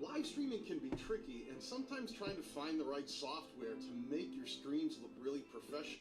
Live streaming can be tricky, and sometimes trying to find the right software to make your streams look really professional.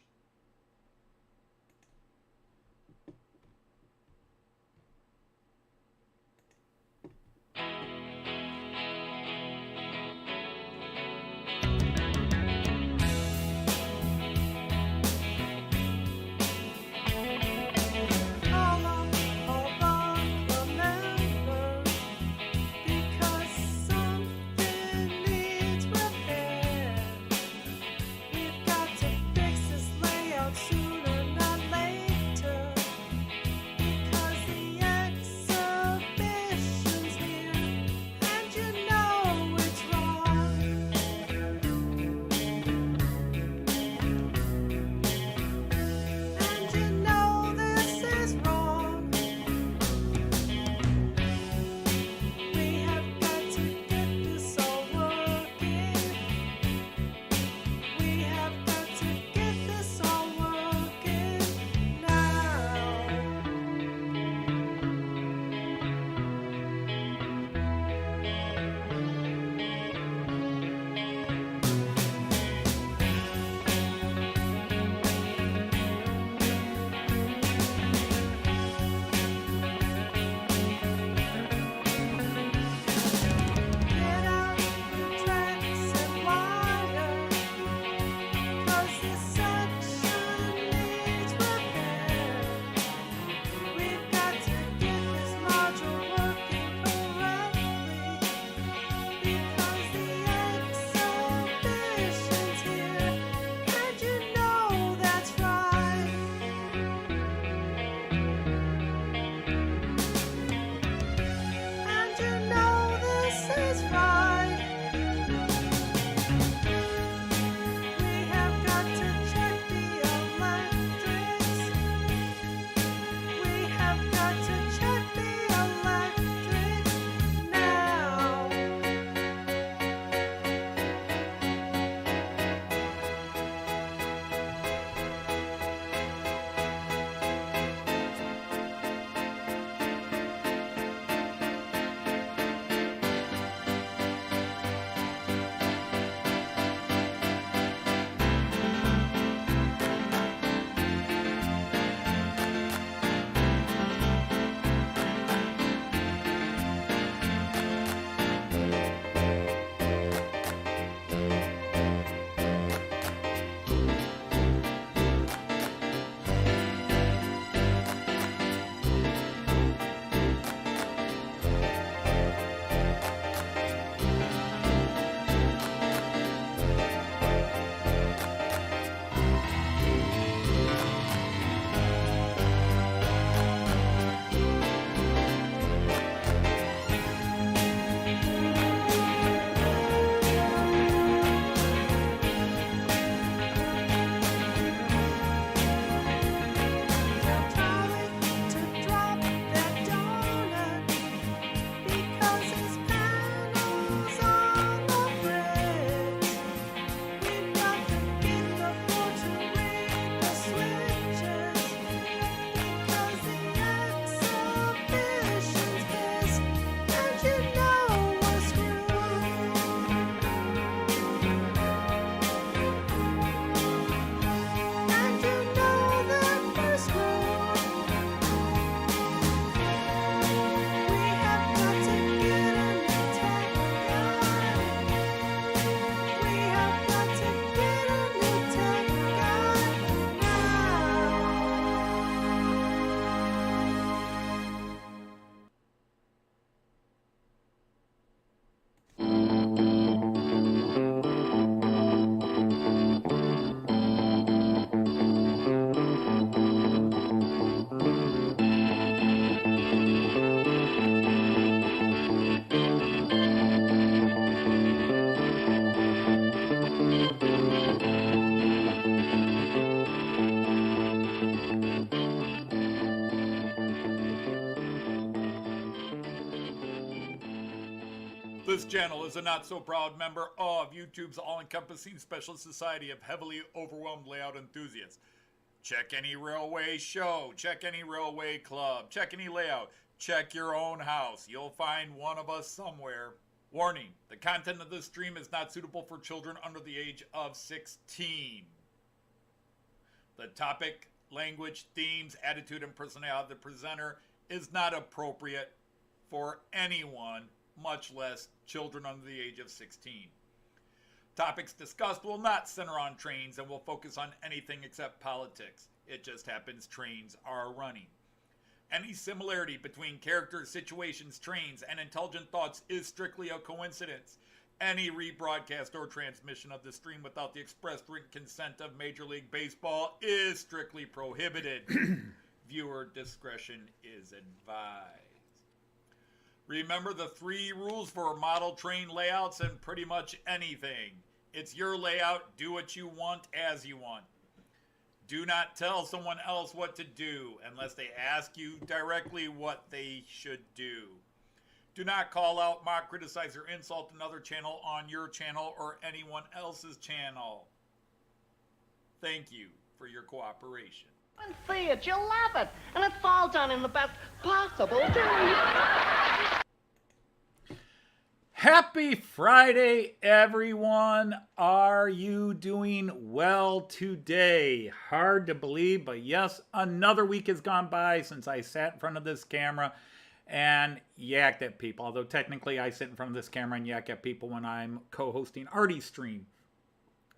This channel is a not-so-proud member of YouTube's all-encompassing special society of heavily overwhelmed layout enthusiasts. Check any railway show, check any railway club, check any layout, check your own house. You'll find one of us somewhere. Warning, the content of this stream is not suitable for children under the age of 16. The topic, language, themes, attitude, and personality of the presenter is not appropriate for anyone, much less children under the age of 16. Topics discussed will not center on trains and will focus on anything except politics. It just happens trains are running. Any similarity between characters, situations, trains, and intelligent thoughts is strictly a coincidence. Any rebroadcast or transmission of the stream without the express written consent of Major League Baseball is strictly prohibited. Viewer discretion is advised. Remember the 3 rules for model train layouts and pretty much anything. It's your layout, do what you want as you want. Do not tell someone else what to do unless they ask you directly what they should do. Do not call out, mock, criticize, or insult another channel on your channel or anyone else's channel. Thank you for your cooperation. And see it, you'll love it. And it's all done in the best possible way. Happy Friday, everyone. Are you doing well today? Hard to believe, but yes, another week has gone by since I sat in front of this camera and yacked at people. Although technically I sit in front of this camera and yak at people when I'm co-hosting Artie's stream.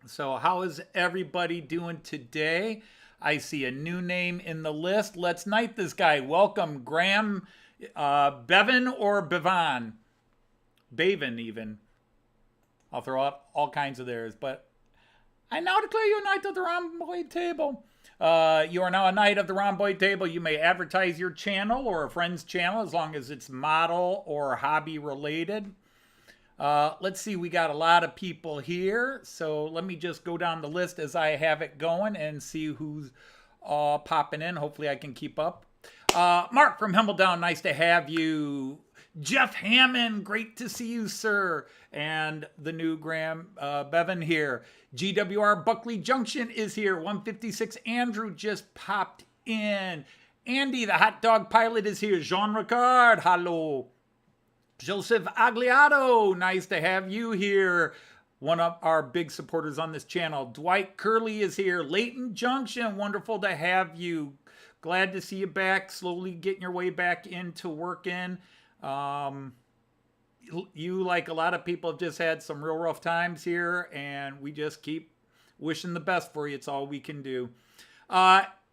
So how is everybody doing today? I see a new name in the list. Let's knight this guy. Welcome, Graham, Bevan or Bevan? Baven even. I'll throw out all kinds of theirs, but I now declare you a knight of the rhomboid table. You are now a knight of the rhomboid table. You may advertise your channel or a friend's channel as long as it's model or hobby related. Let's see, we got a lot of people here, so let me just go down the list as I have it going and see who's popping in. Hopefully I can keep up. Mark from Himmeldown, nice to have you. Jeff Hammond, great to see you, sir. And the new Graham Bevan here. GWR Buckley Junction is here. 156 Andrew just popped in. Andy, the hot dog pilot, is here. Jean Ricard, hello. Joseph Agliato, nice to have you here. One of our big supporters on this channel. Dwight Curley is here. Leighton Junction, wonderful to have you. Glad to see you back, slowly getting your way back into working. You, like a lot of people, have just had some real rough times here, and we just keep wishing the best for you. It's all we can do.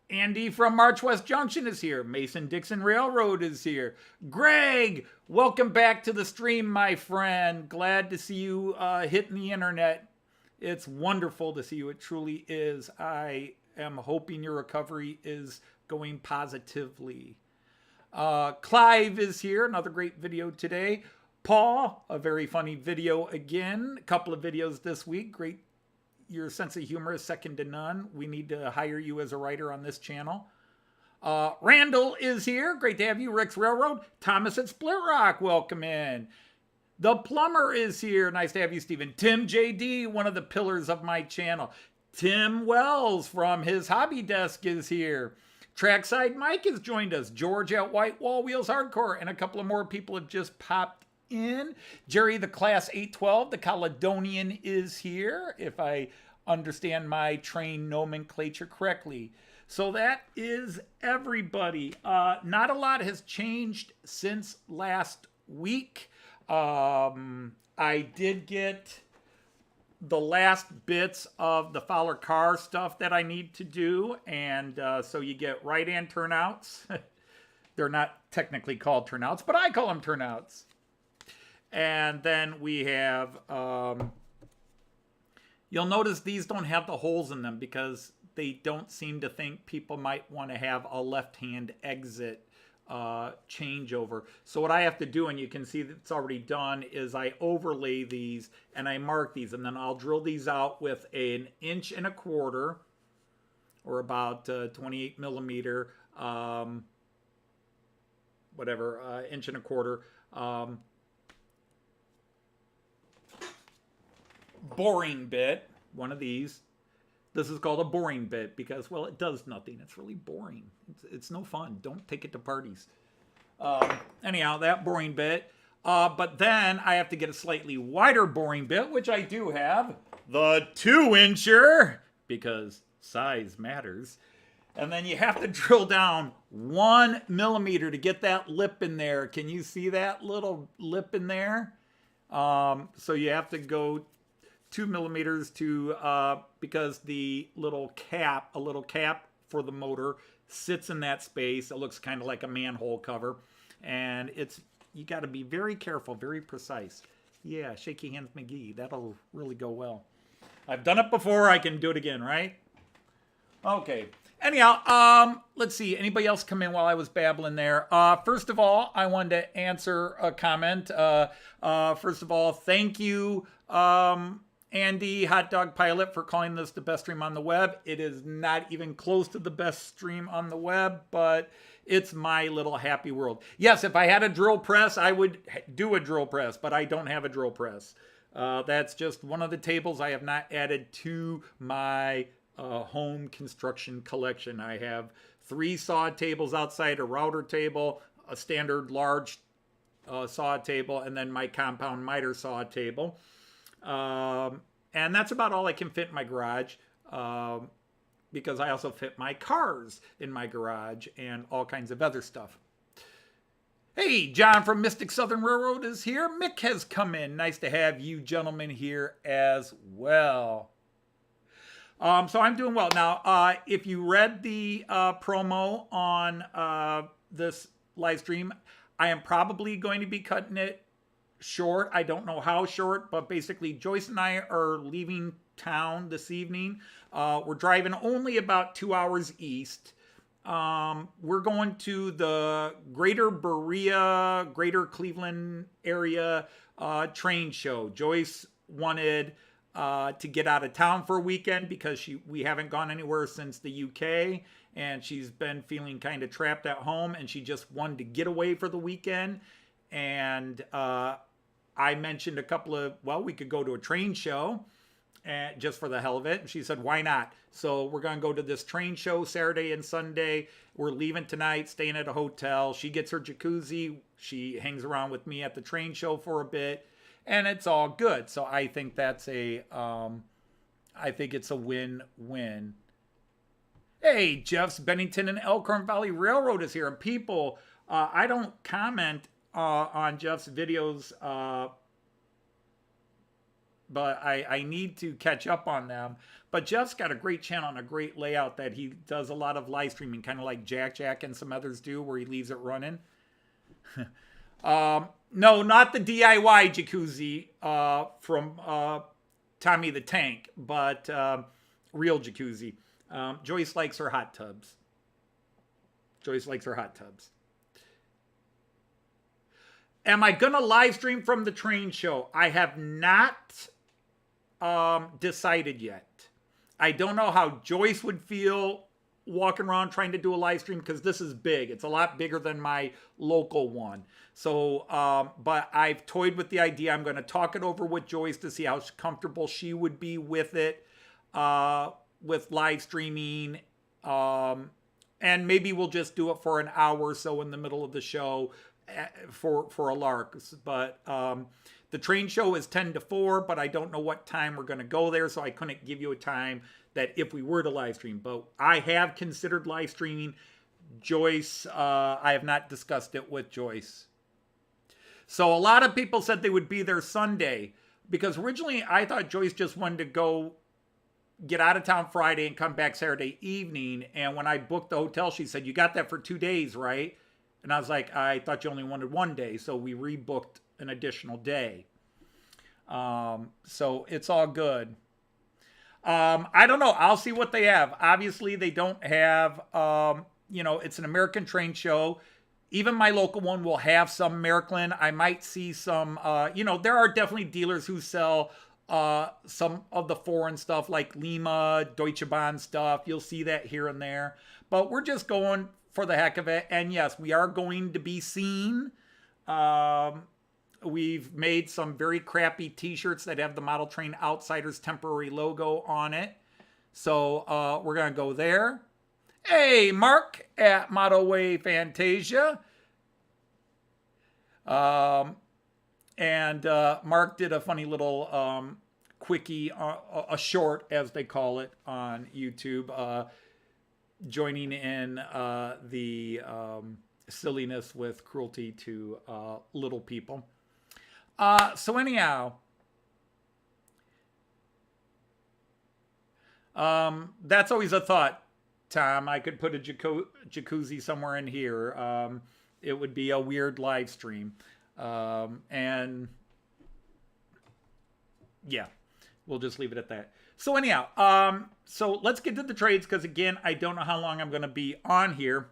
Andy from March West Junction is here. Mason-Dixon Railroad is here. Greg, welcome back to the stream, my friend. Glad to see you hitting the internet. It's wonderful to see you. It truly is. I am hoping your recovery is going positively. Clive is here. Another great video today. Paul, a very funny video again. A couple of videos this week. Great. Your sense of humor is second to none. We need to hire you as a writer on this channel. Randall is here. Great to have you. Rick's Railroad. Thomas at Split Rock, welcome in. The Plumber is here. Nice to have you, Stephen. Tim JD, one of the pillars of my channel. Tim Wells from his hobby desk is here. Trackside Mike has joined us. George at White Wall Wheels Hardcore. And a couple of more people have just popped in. Jerry, the Class 812, the Caledonian, is here, if I understand my train nomenclature correctly. So that is everybody. Not a lot has changed since last week. I did get the last bits of the Fowler car stuff that I need to do, and so you get right-hand turnouts. They're not technically called turnouts, but I call them turnouts. And then we have, you'll notice these don't have the holes in them because they don't seem to think people might want to have a left-hand exit changeover. So what I have to do, and you can see that it's already done, is I overlay these and I mark these, and then I'll drill these out with an 1.25 inches or about 28 millimeter, whatever, 1.25 inches, boring bit, one of these. This is called a boring bit because, well, it does nothing. It's really boring. It's no fun. Don't take it to parties. Anyhow, that boring bit. But then I have to get a slightly wider boring bit, which I do have. The 2-incher, because size matters. And then you have to drill down 1 millimeter to get that lip in there. Can you see that little lip in there? So you have to go 2 millimeters to, because the little cap, a little cap for the motor sits in that space. It looks kind of like a manhole cover. And you got to be very careful, very precise. Yeah, shaky hands McGee. That'll really go well. I've done it before. I can do it again, right? Okay. Anyhow, let's see. Anybody else come in while I was babbling there? First of all, I wanted to answer a comment. First of all, thank you, Andy, Hot Dog Pilot, for calling this the best stream on the web. It is not even close to the best stream on the web, but it's my little happy world. Yes, if I had a drill press, I would do a drill press, but I don't have a drill press. That's just one of the tables I have not added to my home construction collection. I have 3 saw tables outside, a router table, a standard large saw table, and then my compound miter saw table. And that's about all I can fit in my garage. Because I also fit my cars in my garage and all kinds of other stuff. Hey, John from Mystic Southern Railroad is here. Mick has come in. Nice to have you gentlemen here as well. So I'm doing well. Now, if you read the promo on this live stream, I am probably going to be cutting it short. I don't know how short, but basically Joyce and I are leaving town this evening. We're driving only about 2 hours east. We're going to the Greater Berea, Greater Cleveland area train show. Joyce wanted to get out of town for a weekend because we haven't gone anywhere since the UK, and she's been feeling kind of trapped at home, and she just wanted to get away for the weekend. And I mentioned we could go to a train show just for the hell of it. And she said, why not? So we're going to go to this train show Saturday and Sunday. We're leaving tonight, staying at a hotel. She gets her jacuzzi. She hangs around with me at the train show for a bit, and it's all good. So I think it's a win-win. Hey, Jeff's Bennington and Elkhorn Valley Railroad is here. And people, I don't comment on Jeff's videos, but I need to catch up on them. But Jeff's got a great channel and a great layout that he does a lot of live streaming, kind of like Jack and some others do, where he leaves it running. No, not the DIY jacuzzi from Tommy the Tank, but real jacuzzi. Joyce likes her hot tubs. Am I going to live stream from the train show? I have not decided yet. I don't know how Joyce would feel walking around trying to do a live stream, because this is big. It's a lot bigger than my local one. So, but I've toyed with the idea. I'm going to talk it over with Joyce to see how comfortable she would be with it, with live streaming. And maybe we'll just do it for an hour or so in the middle of the show for a lark. But the train show is 10 to 4, but I don't know what time we're going to go there, so I couldn't give you a time that if we were to live stream. But I have considered live streaming. Joyce, I have not discussed it with Joyce. So a lot of people said they would be there Sunday, because originally I thought Joyce just wanted to go get out of town Friday and come back Saturday evening. And when I booked the hotel, she said, you got that for 2 days, right? And I was like, I thought you only wanted 1 day. So we rebooked an additional day. So it's all good. I don't know. I'll see what they have. Obviously, they don't have, it's an American train show. Even my local one will have some American. I might see some, there are definitely dealers who sell some of the foreign stuff like Lima, Deutsche Bahn stuff. You'll see that here and there. But we're just going for the heck of it. And yes, we are going to be seen. We've made some very crappy t-shirts that have the Model Train Outsiders temporary logo on it. So we're going to go there. Hey, Mark at Model Way Fantasia. And Mark did a funny little quickie, a short, as they call it, on YouTube, joining in the silliness with cruelty to little people. So anyhow, that's always a thought, Tom. I could put a jacuzzi somewhere in here. It would be a weird live stream. And yeah, we'll just leave it at that. So anyhow, so let's get to the trades, because again, I don't know how long I'm going to be on here.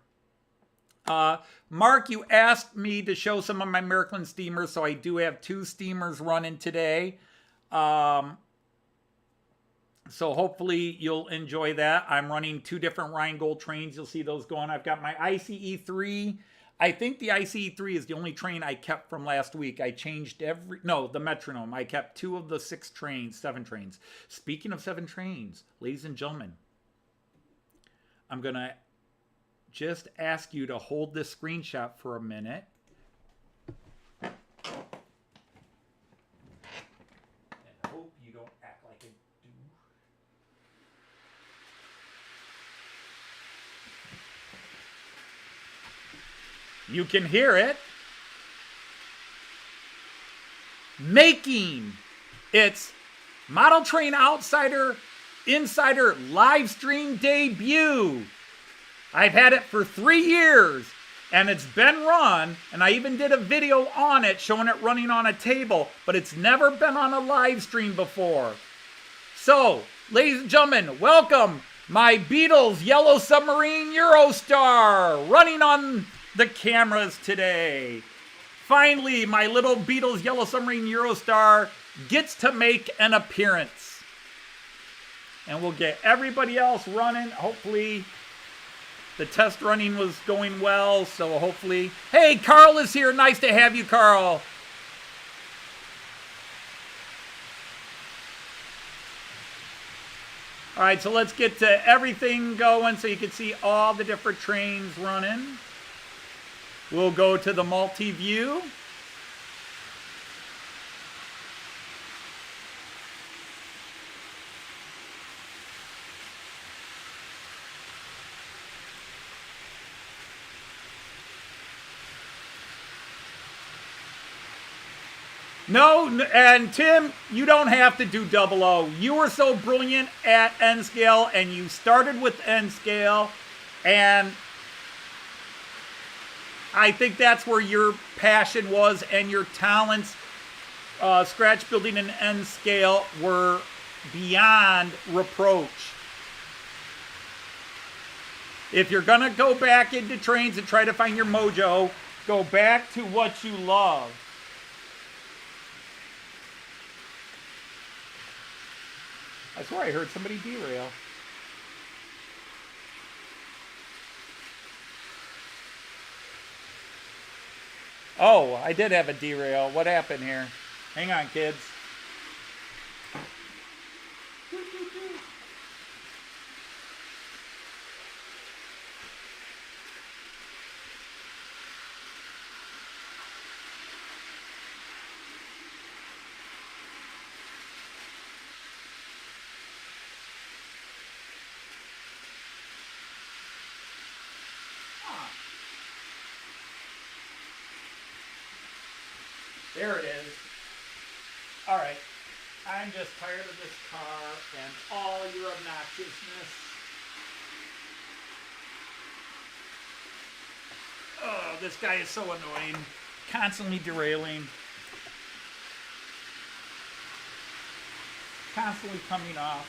Mark, you asked me to show some of my Miraklin steamers, so I do have 2 steamers running today. So hopefully you'll enjoy that. I'm running 2 different Rheingold trains. You'll see those going. I've got my ICE3. I think the ICE3 is the only train I kept from last week. I changed the Metronom. I kept 2 of the 7 trains. Speaking of 7 trains, ladies and gentlemen, I'm going to just ask you to hold this screenshot for a minute. And I hope you don't act like I do. You can hear it. Making its Model Train Outsider Insider live stream debut. I've had it for 3 years, and it's been run, and I even did a video on it showing it running on a table, but it's never been on a live stream before. So, ladies and gentlemen, welcome my Beatles Yellow Submarine EuroStar running on the cameras today. Finally, my little Beatles Yellow Submarine EuroStar gets to make an appearance. And we'll get everybody else running. Hopefully, the test running was going well, so hopefully... Hey, Carl is here. Nice to have you, Carl. All right, so let's get to everything going so you can see all the different trains running. We'll go to the multi-view. No, and Tim, you don't have to do 00. You were so brilliant at N-scale, and you started with N-scale, and I think that's where your passion was, and your talents, scratch building and N-scale, were beyond reproach. If you're going to go back into trains and try to find your mojo, go back to what you love. I swear I heard somebody derail. Oh, I did have a derail. What happened here? Hang on, kids. There it is. All right. I'm just tired of this car and all your obnoxiousness. Oh, this guy is so annoying. Constantly derailing. Constantly coming off.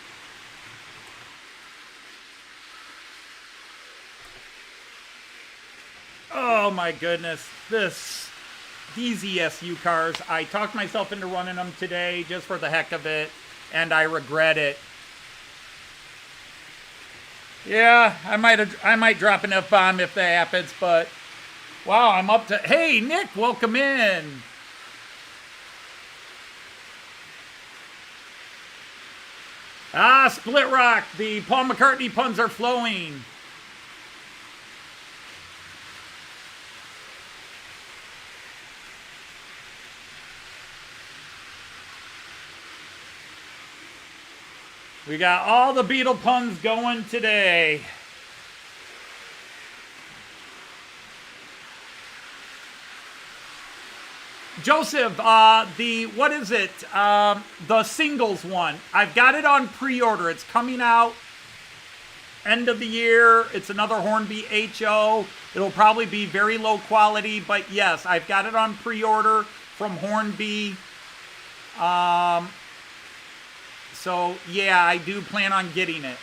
Oh my goodness. These ESU cars, I talked myself into running them today just for the heck of it, and I regret it. Yeah, I might drop an F-bomb if that happens, but wow, I'm up to... Hey, Nick, welcome in. Ah, Split Rock, the Paul McCartney puns are flowing. We got all the Beetle puns going today. Joseph, what is it? The singles one. I've got it on pre-order. It's coming out end of the year. It's another Hornby HO. It'll probably be very low quality, but yes, I've got it on pre-order from Hornby. So yeah, I do plan on getting it.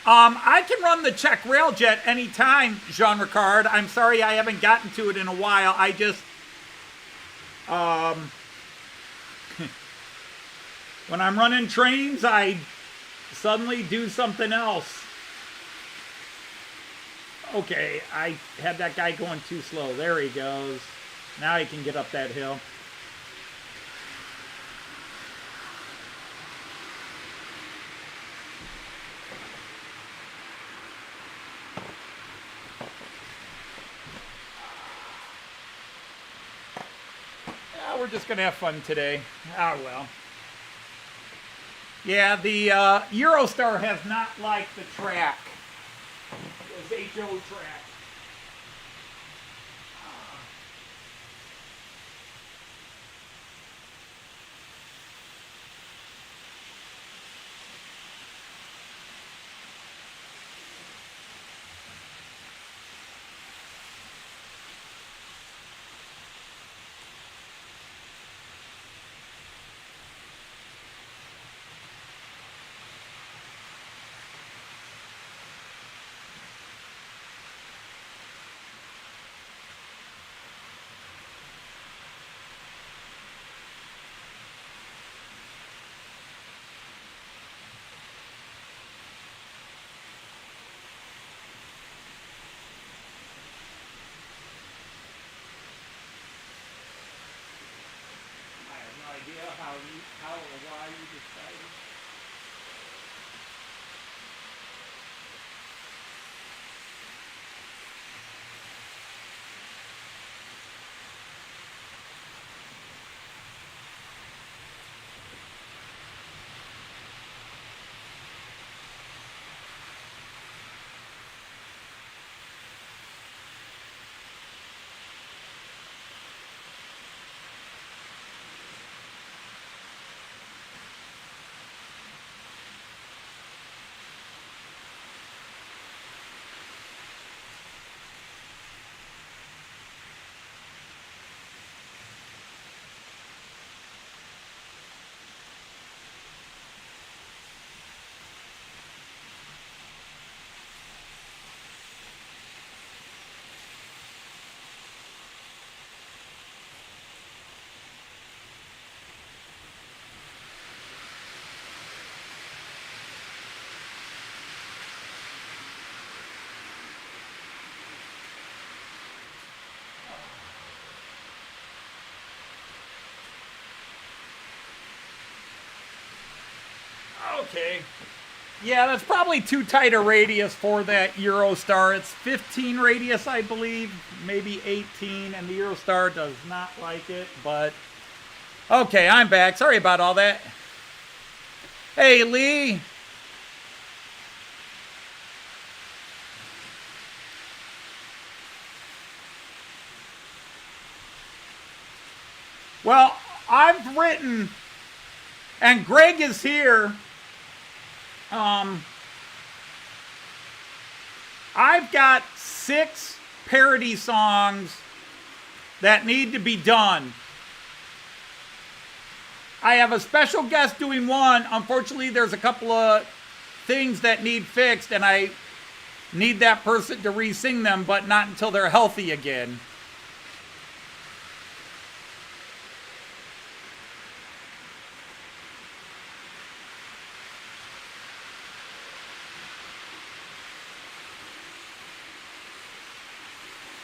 I can run the Czech Railjet anytime, Jean Ricard. I'm sorry I haven't gotten to it in a while. I just, when I'm running trains, I suddenly do something else. Okay, I had that guy going too slow. There he goes. Now he can get up that hill. We're just going to have fun today. Ah, well. Yeah, the EuroStar has not liked the track. This HO track. How or why you decided. Okay. Yeah, that's probably too tight a radius for that EuroStar. It's 15 radius, I believe, maybe 18, and the EuroStar does not like it, but... Okay, I'm back. Sorry about all that. Hey, Lee. Well, I've written, and Greg is here. I've got 6 parody songs that need to be done. I have a special guest doing one. Unfortunately, there's a couple of things that need fixed, and I need that person to re-sing them, but not until they're healthy again.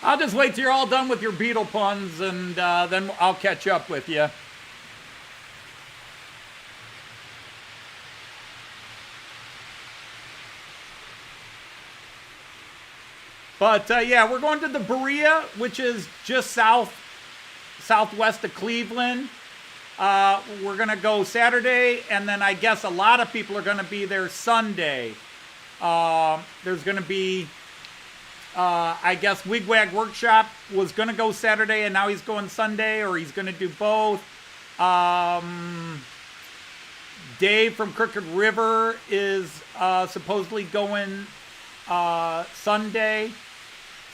I'll just wait till you're all done with your Beetle puns, and then I'll catch up with you. But yeah, we're going to the Berea, which is just southwest of Cleveland. We're going to go Saturday, and then I guess a lot of people are going to be there Sunday. There's going to be, I guess, Wigwag Workshop was going to go Saturday, and now he's going Sunday, or he's going to do both. Dave from Crooked River is supposedly going Sunday.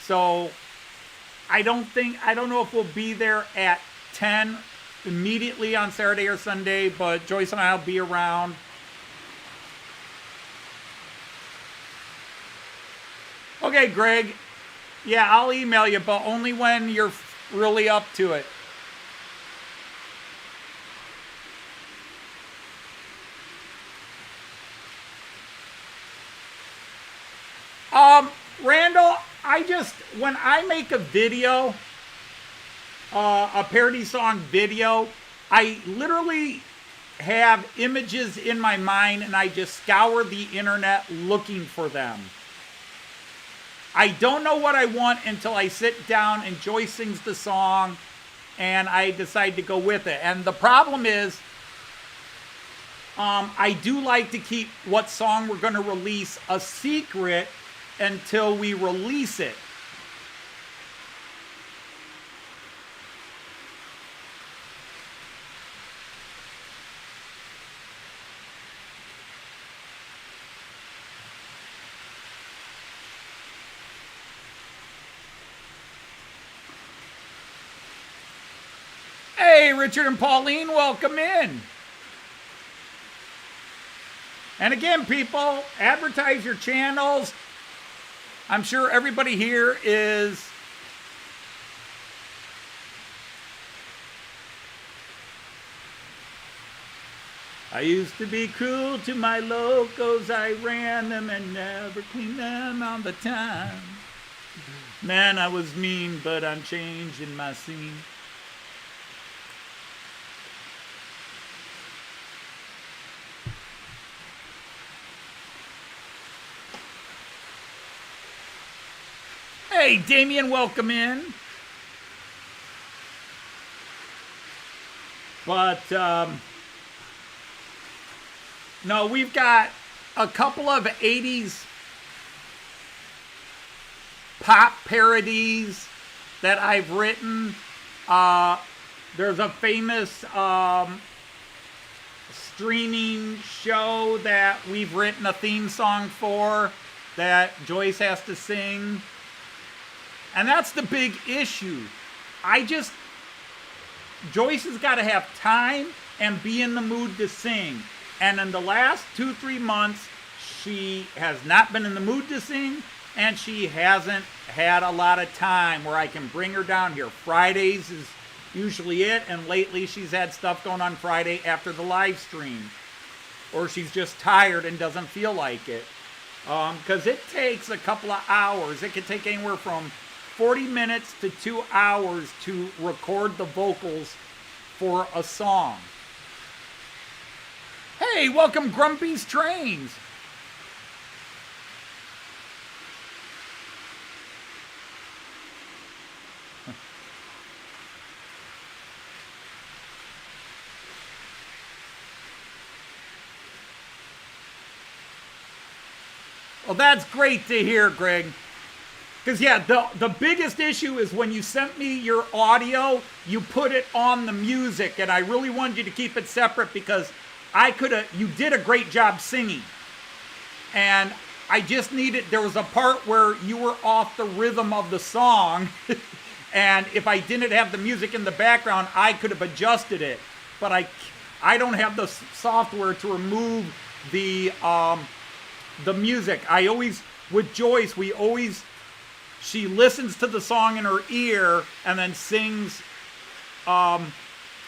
So I don't know if we'll be there at 10 immediately on Saturday or Sunday, but Joyce and I will be around. Okay, Greg. Yeah, I'll email you, but only when you're really up to it. Randall, when I make a video, a parody song video, I literally have images in my mind and I just scour the internet looking for them. I don't know what I want until I sit down and Joyce sings the song and I decide to go with it. And the problem is, I do like to keep what song we're going to release a secret until we release it. Hey, Richard and Pauline, welcome in. And again, people, advertise your channels. I'm sure everybody here is I used to be cruel to my locos. I ran them and never cleaned them on the time. Man, I was mean, but I'm changing my scene. Hey, Damien, welcome in. But, no, we've got a couple of 80s pop parodies that I've written. There's a famous streaming show that we've written a theme song for that Joyce has to sing. And that's the big issue. Joyce has got to have time and be in the mood to sing. And in the last 2-3 months, she has not been in the mood to sing, and she hasn't had a lot of time where I can bring her down here. Fridays is usually it, and lately she's had stuff going on Friday after the live stream. Or she's just tired and doesn't feel like it. Because it takes a couple of hours. It can take anywhere from 40 minutes to 2 hours to record the vocals for a song. Hey, welcome Grumpy's Trains. Well, that's great to hear, Greg. Because, yeah, the biggest issue is when you sent me your audio, you put it on the music, and I really wanted you to keep it separate because you did a great job singing. And I just there was a part where you were off the rhythm of the song, and if I didn't have the music in the background, I could have adjusted it. But I don't have the software to remove the music. With Joyce, she listens to the song in her ear and then sings a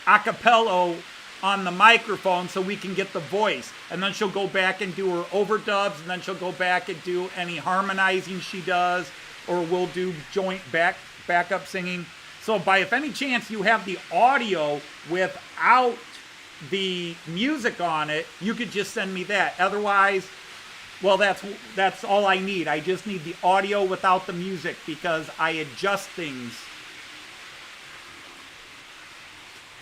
cappella on the microphone so we can get the voice. And then she'll go back and do her overdubs, and then she'll go back and do any harmonizing she does, or we'll do joint backup singing. So if any chance you have the audio without the music on it, you could just send me that. Otherwise, well, that's all I need. I just need the audio without the music because I adjust things.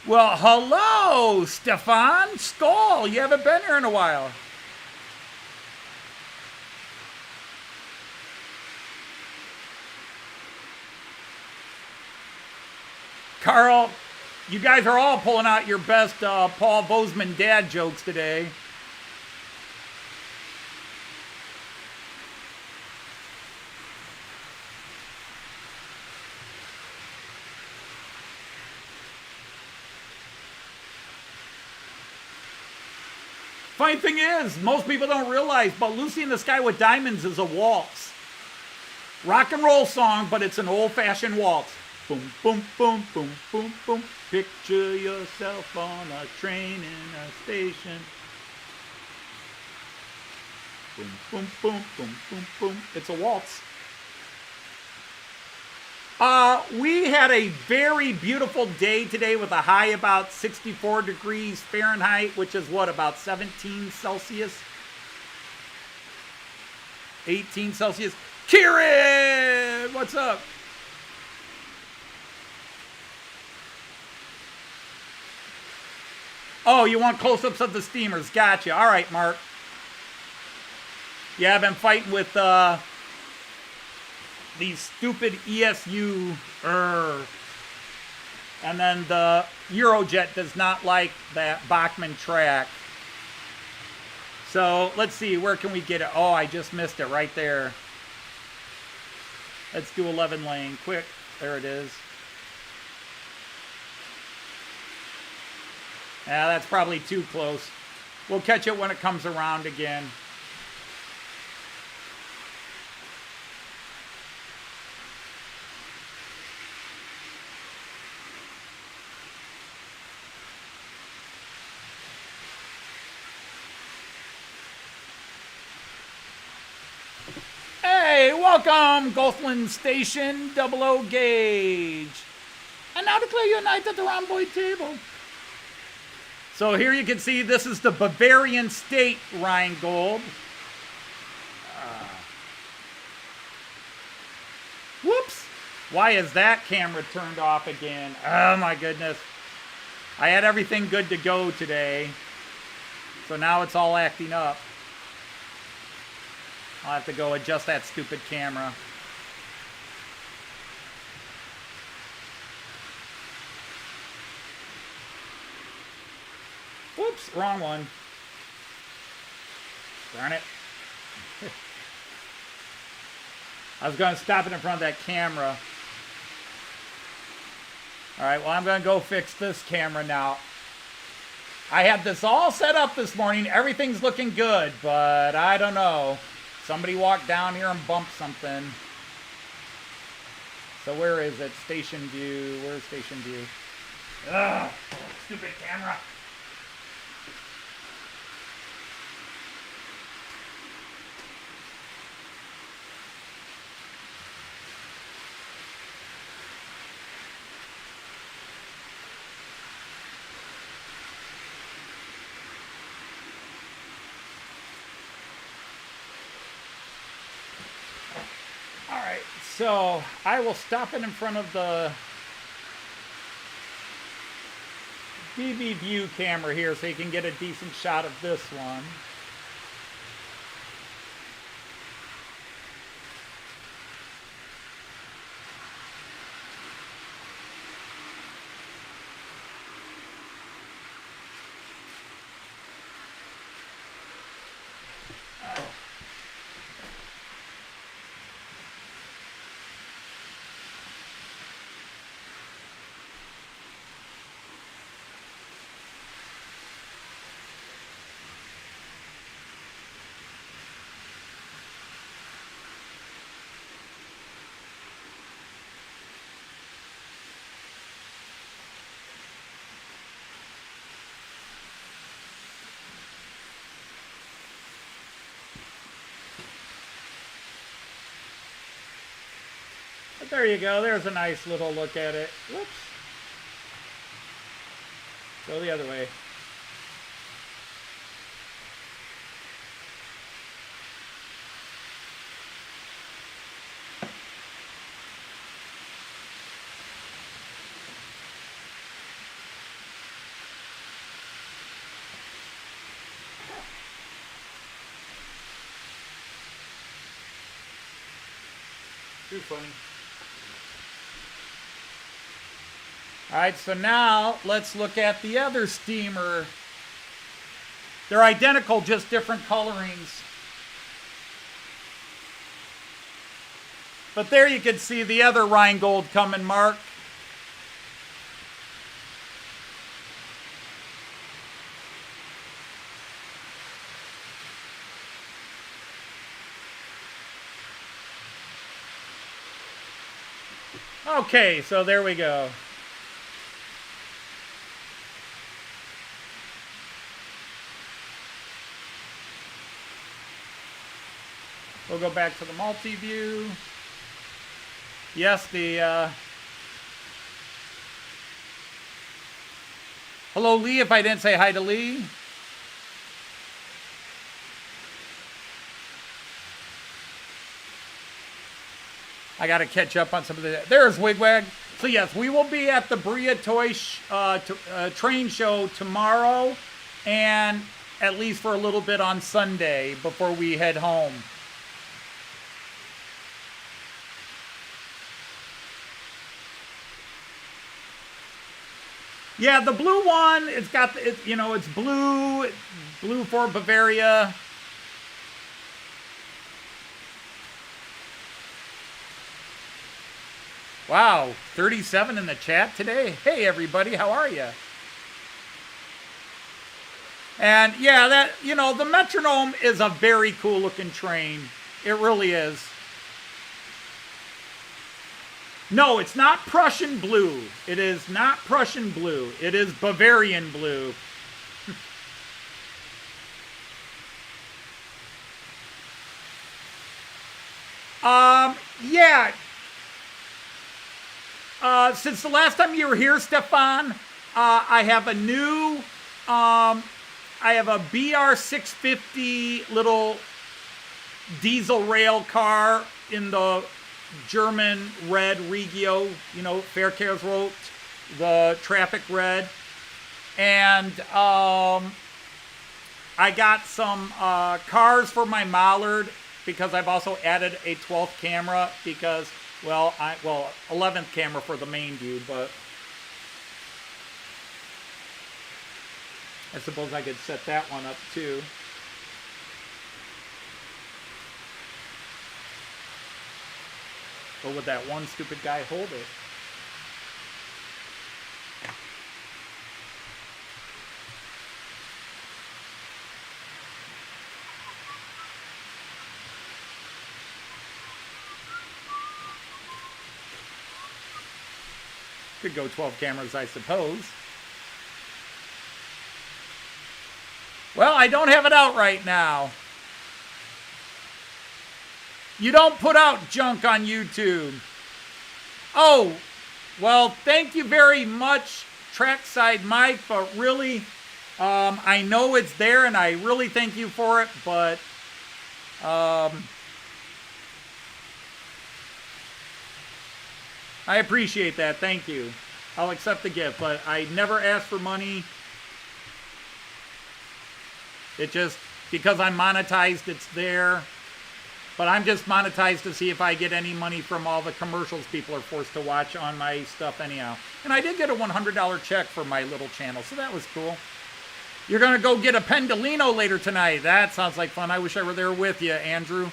Well, hello, Stefan Skoll. You haven't been here in a while. Carl, you guys are all pulling out your best Paul Bozeman dad jokes today. Funny thing is, most people don't realize, but Lucy in the Sky with Diamonds is a waltz. Rock and roll song, but it's an old-fashioned waltz. Boom, boom, boom, boom, boom, boom. Picture yourself on a train in a station. Boom, boom, boom, boom, boom, boom. It's a waltz. We had a very beautiful day today with a high about 64 degrees Fahrenheit, which is what, about 17 Celsius? 18 Celsius. Kieran, what's up? Oh, you want close-ups of the steamers. Gotcha. All right, Mark. Yeah, I've been fighting with these stupid ESU. And then the Eurojet does not like that Bachmann track. So let's see, where can we get it? Oh, I just missed it right there. Let's do 11 lane quick. There it is. Yeah, that's probably too close. We'll catch it when it comes around again. Hey, welcome, Gulfland Station, 00 gauge. And now declare your night at the rhomboid table. So here you can see this is the Bavarian State Rheingold. Whoops. Why is that camera turned off again? Oh my goodness. I had everything good to go today. So now it's all acting up. I'll have to go adjust that stupid camera. Whoops, wrong one. Darn it. I was going to stop it in front of that camera. All right, well, I'm going to go fix this camera now. I had this all set up this morning. Everything's looking good, but I don't know. Somebody walked down here and bumped something. So where is it? Station view. Where's station view? Ugh, stupid camera. So I will stop it in front of the DB view camera here so you can get a decent shot of this one. But there you go. There's a nice little look at it. Whoops. Go the other way. Too funny. All right, so now let's look at the other steamer. They're identical, just different colorings. But there you can see the other Rheingold coming, Mark. Okay, so there we go. We'll go back to the multi-view. Yes, the... Hello, Lee, if I didn't say hi to Lee. I got to catch up on some of the... There's Wigwag. So, yes, we will be at the Bria train show tomorrow and at least for a little bit on Sunday before we head home. Yeah, the blue one, it's got, you know, it's blue for Bavaria. Wow, 37 in the chat today. Hey, everybody, how are you? And yeah, that, you know, the Metronome is a very cool looking train. It really is. No, it's not Prussian blue. It is not Prussian blue. It is Bavarian blue. Yeah. Since the last time you were here, Stefan, I have a new, I have a BR650 little diesel rail car in the German red Regio, you know, Verkehrsrot, the traffic red. And I got some cars for my Mallard because I've also added a 12th camera because, well, 11th camera for the main view, but I suppose I could set that one up too. But would that one stupid guy hold it? Could go 12 cameras, I suppose. Well, I don't have it out right now. You don't put out junk on YouTube. Oh, well, thank you very much, Trackside Mike, but really, I know it's there, and I really thank you for it, but I appreciate that. Thank you. I'll accept the gift, but I never asked for money. It just, because I'm monetized, it's there. But I'm just monetized to see if I get any money from all the commercials people are forced to watch on my stuff anyhow. And I did get a $100 check for my little channel, so that was cool. You're going to go get a Pendolino later tonight. That sounds like fun. I wish I were there with you, Andrew.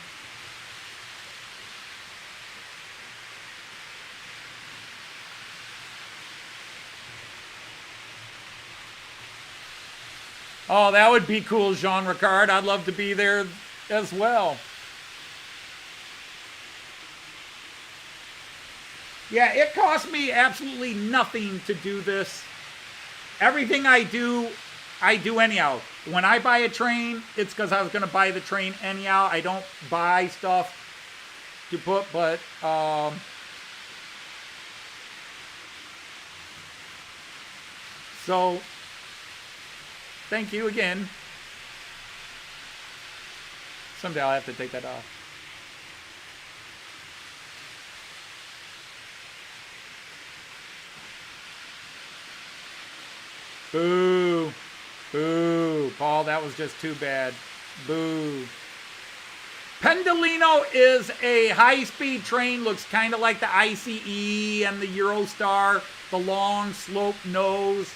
Oh, that would be cool, Jean Ricard. I'd love to be there as well. Yeah, it cost me absolutely nothing to do this. Everything I do anyhow. When I buy a train, it's because I was going to buy the train anyhow. I don't buy stuff to put, but so thank you again. Someday I'll have to take that off. Boo. Boo. Paul, that was just too bad. Boo. Pendolino is a high-speed train, looks kind of like the ICE and the EuroStar, the long slope nose.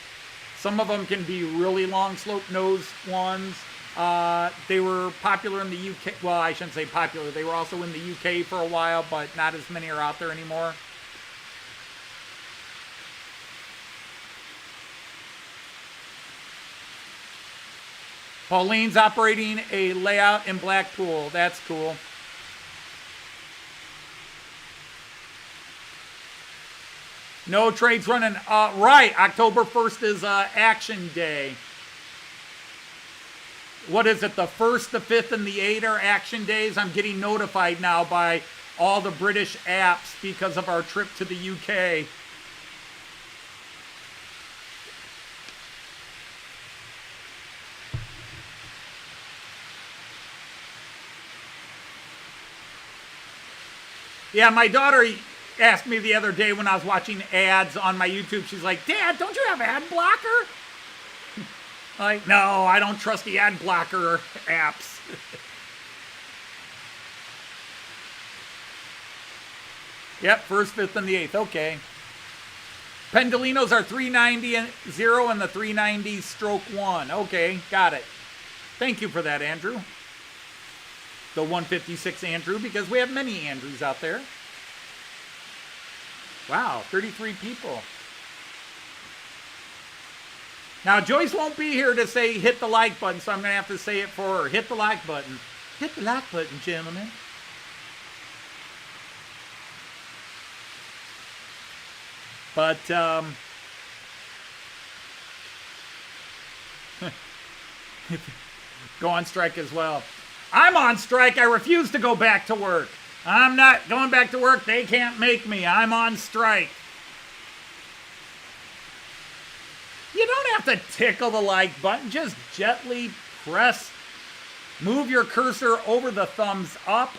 Some of them can be really long slope nose ones. They were popular in the UK. Well, I shouldn't say popular. They were also in the UK for a while, but not as many are out there anymore. Pauline's operating a layout in Blackpool. That's cool. No trades running. Right, October 1st is Action Day. What is it, the 1st, the 5th, and the 8th are Action Days? I'm getting notified now by all the British apps because of our trip to the UK. Yeah, my daughter asked me the other day when I was watching ads on my YouTube, she's like, Dad, don't you have ad blocker? Like, no, I don't trust the ad blocker apps. Yep, 1st, 5th, and the 8th. Okay. Pendolinos are 390 and 0 and the 390 stroke 1. Okay, got it. Thank you for that, Andrew. The 156 Andrew, because we have many Andrews out there. Wow, 33 people. Now, Joyce won't be here to say hit the like button, so I'm going to have to say it for her. Hit the like button. Hit the like button, gentlemen. But, go on strike as well. I'm on strike. I refuse to go back to work. I'm not going back to work. They can't make me. I'm on strike. You don't have to tickle the like button. Just gently press. Move your cursor over the thumbs up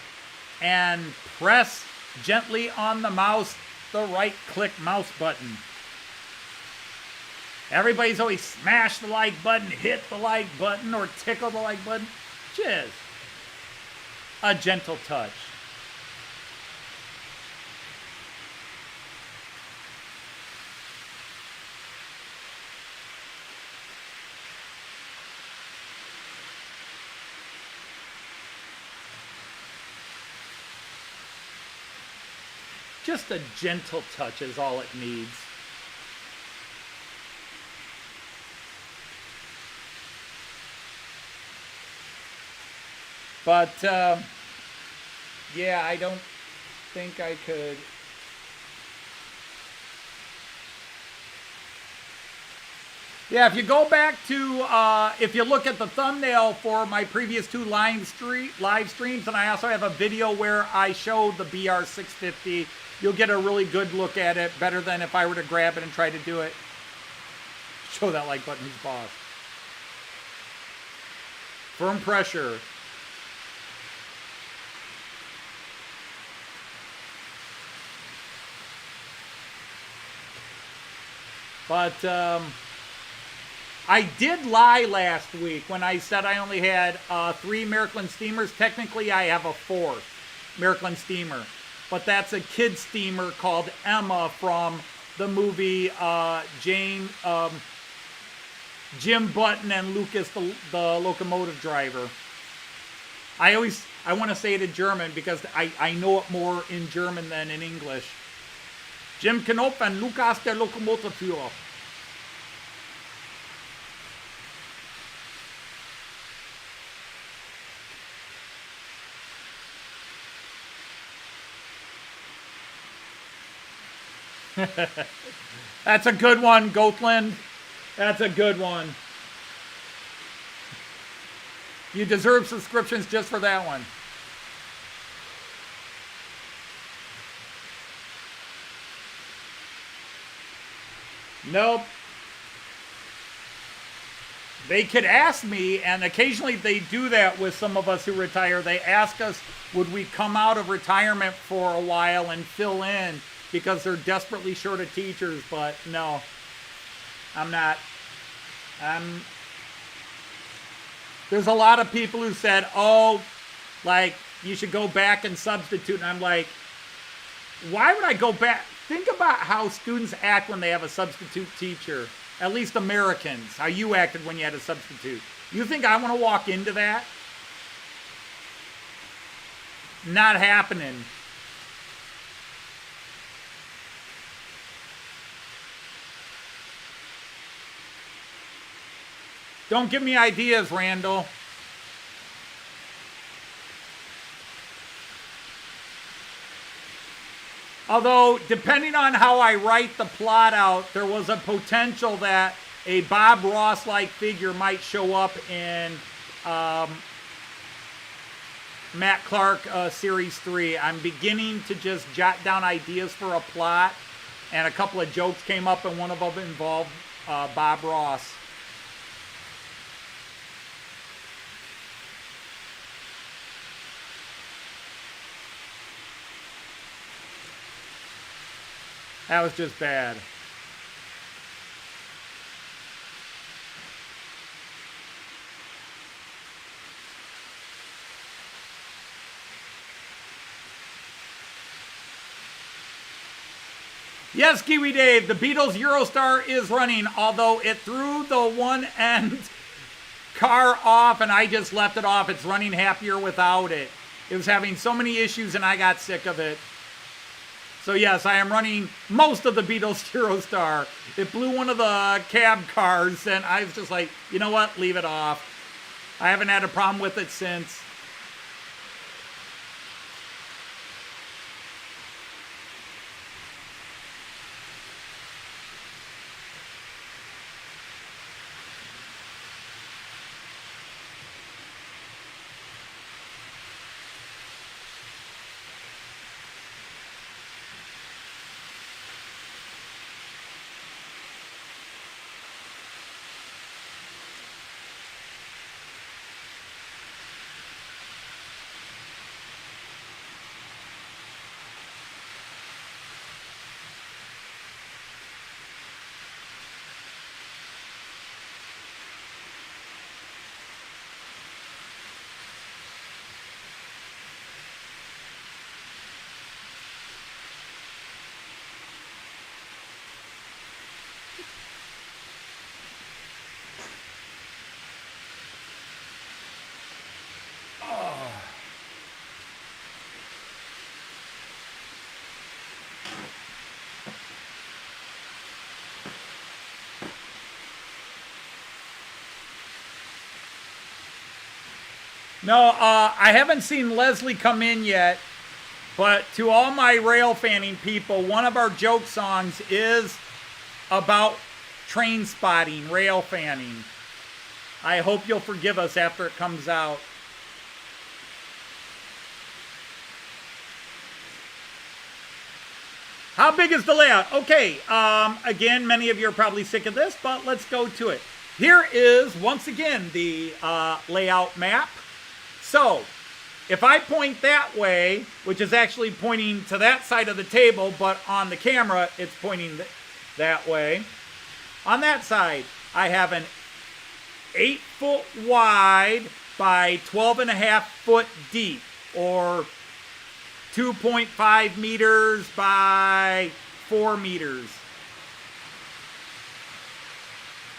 and press gently on the mouse, the right click mouse button. Everybody's always smash the like button, hit the like button, or tickle the like button. Just a gentle touch. Just a gentle touch is all it needs. But, yeah, I don't think I could. Yeah, if you go back to, if you look at the thumbnail for my previous 2 live streams, and I also have a video where I showed the BR650, you'll get a really good look at it, better than if I were to grab it and try to do it. Show that like button, who's boss. Firm pressure. But I did lie last week when I said I only had 3 Miraklin steamers. Technically, I have a 4th Miraklin steamer. But that's a kid steamer called Emma from the movie Jim Button and Lucas, the locomotive driver. I want to say it in German because I know it more in German than in English. Jim Knopf and Lukas der Lokomotivführer. That's a good one, Goatland. That's a good one. You deserve subscriptions just for that one. Nope. They could ask me, and occasionally they do that with some of us who retire. They ask us, would we come out of retirement for a while and fill in because they're desperately short of teachers, but no, I'm not. There's a lot of people who said, oh, like, you should go back and substitute. And I'm like, why would I go back? Think about how students act when they have a substitute teacher. At least Americans, how you acted when you had a substitute. You think I want to walk into that? Not happening. Don't give me ideas, Randall. Although, depending on how I write the plot out, there was a potential that a Bob Ross-like figure might show up in Matt Clark Series 3. I'm beginning to just jot down ideas for a plot, and a couple of jokes came up, and one of them involved Bob Ross. That was just bad. Yes, Kiwi Dave, the Beatles EuroStar is running, although it threw the one end car off and I just left it off. It's running happier without it. It was having so many issues and I got sick of it. So yes, I am running most of the Beatles EuroStar. It blew one of the cab cars and I was just like, you know what, leave it off. I haven't had a problem with it since. No, I haven't seen Leslie come in yet, but to all my rail fanning people, one of our joke songs is about train spotting, rail fanning. I hope you'll forgive us after it comes out. How big is the layout? Okay, again, many of you are probably sick of this, but let's go to it. Here is, once again, the layout map. So, if I point that way, which is actually pointing to that side of the table, but on the camera, it's pointing that way. On that side, I have an 8-foot wide by 12.5-foot deep, or 2.5 meters by 4 meters.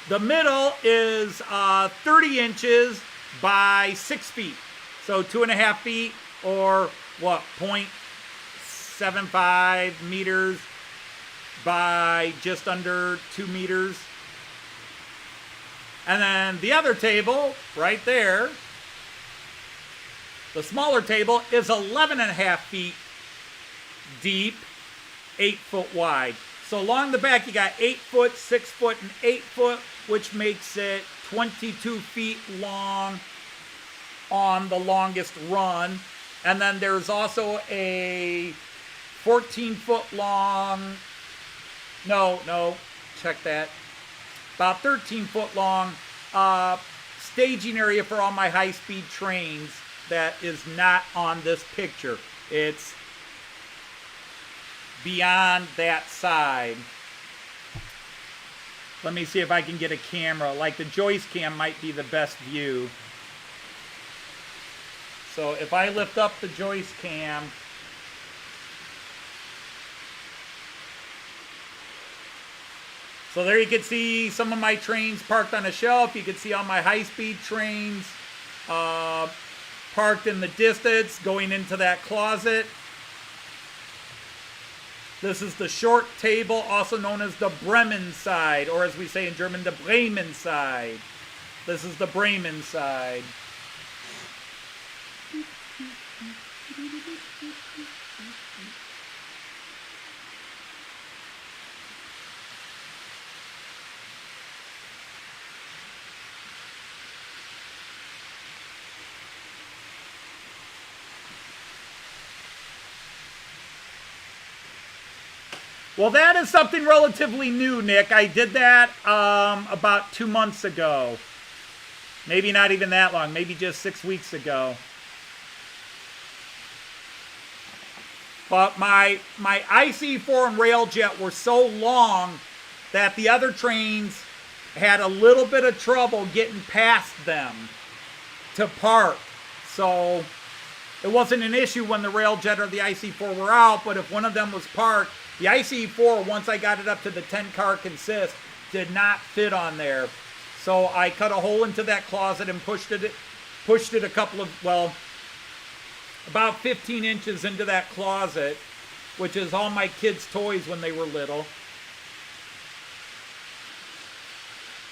The middle is 30 inches by 6 feet. So 2.5 feet, or what, 0.75 meters by just under 2 meters. And then the other table, right there, the smaller table, is 11.5 feet deep, 8 foot wide. So along the back, you got 8 foot, 6 foot, and 8 foot, which makes it 22 feet long on the longest run. And then there's also a 14-foot long, check that, about 13-foot long staging area for all my high-speed trains that is not on this picture. It's beyond that side. Let me see if I can get a camera. Like the Joyce cam might be the best view. So if I lift up the joist cam, so there you can see some of my trains parked on a shelf. You can see all my high-speed trains parked in the distance going into that closet. This is the short table, also known as the Bremen side, or as we say in German, the Bremen side. This is the Bremen side. Well, that is something relatively new, Nick. I did that about 2 months ago. Maybe not even that long. Maybe just 6 weeks ago. But my IC4 and Railjet were so long that the other trains had a little bit of trouble getting past them to park. So it wasn't an issue when the Railjet or the IC4 were out, but if one of them was parked, the IC4, once I got it up to the 10-car consist, did not fit on there. So I cut a hole into that closet and pushed it a couple of, well, about 15 inches into that closet, which is all my kids' toys when they were little.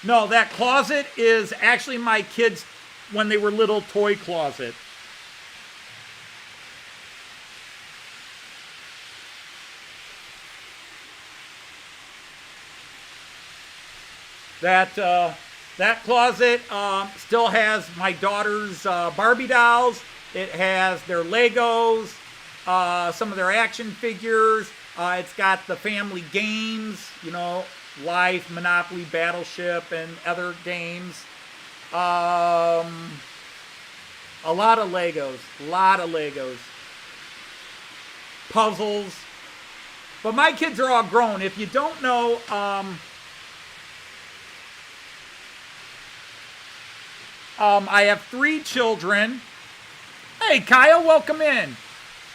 No, that closet is actually my kids' when they were little toy closet. That closet still has my daughter's Barbie dolls. It has their Legos, some of their action figures. It's got the family games, you know, Life, Monopoly, Battleship, and other games. A lot of Legos. Puzzles. But my kids are all grown. If you don't know, I have 3 children. Hey, Kyle, welcome in.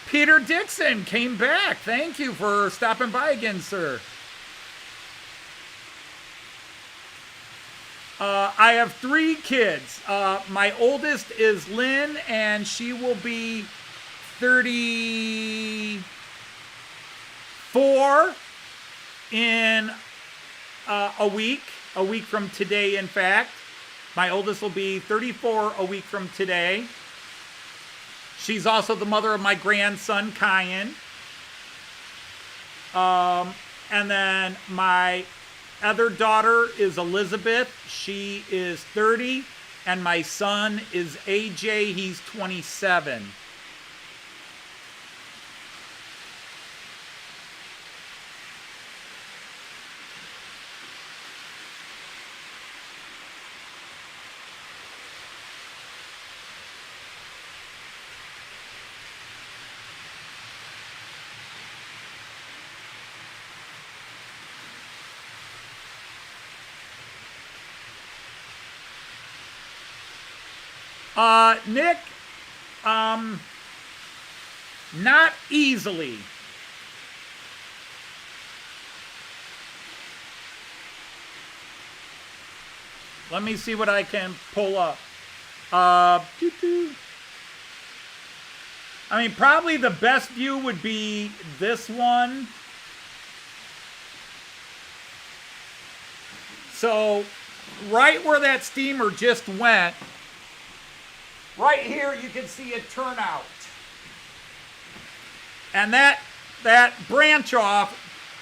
Peter Dixon came back. Thank you for stopping by again, sir. I have 3 kids. My oldest is Lynn, and she will be 34 in a week from today, in fact. My oldest will be 34 a week from today. She's also the mother of my grandson, Kyan. And then my other daughter is Elizabeth. She is 30. And my son is AJ. He's 27. Nick, not easily. Let me see what I can pull up. I mean, probably the best view would be this one. So, right where that steamer just went, right here you can see a turnout. And that branch off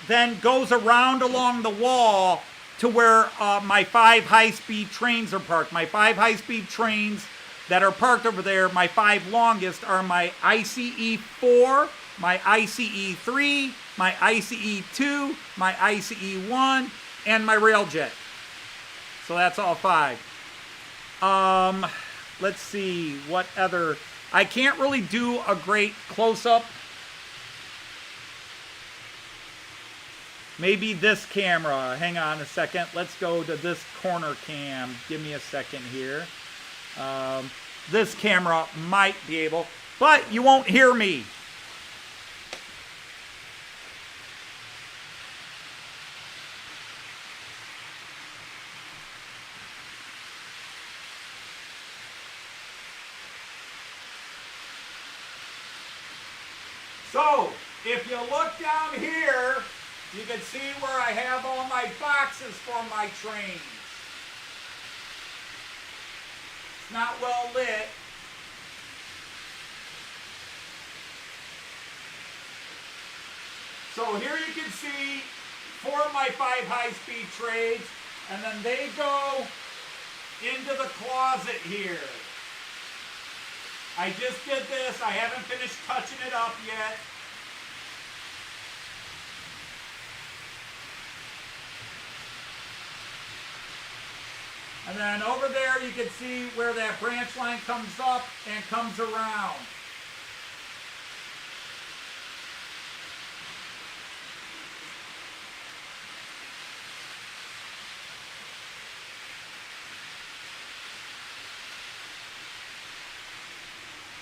then goes around along the wall to where my 5 high-speed trains are parked. My 5 high-speed trains that are parked over there, my 5 longest, are my ICE-4, my ICE-3, my ICE-2, my ICE-1, and my Railjet. So that's all 5. Let's see, what other... I can't really do a great close-up. Maybe this camera. Hang on a second. Let's go to this corner cam. Give me a second here. this camera might be able, but you won't hear me. So, if you look down here, you can see where I have all my boxes for my trains. It's not well lit. So here you can see 4 of my 5 high-speed trains, and then they go into the closet here. I just did this. I haven't finished touching it up yet. And then over there you can see where that branch line comes up and comes around.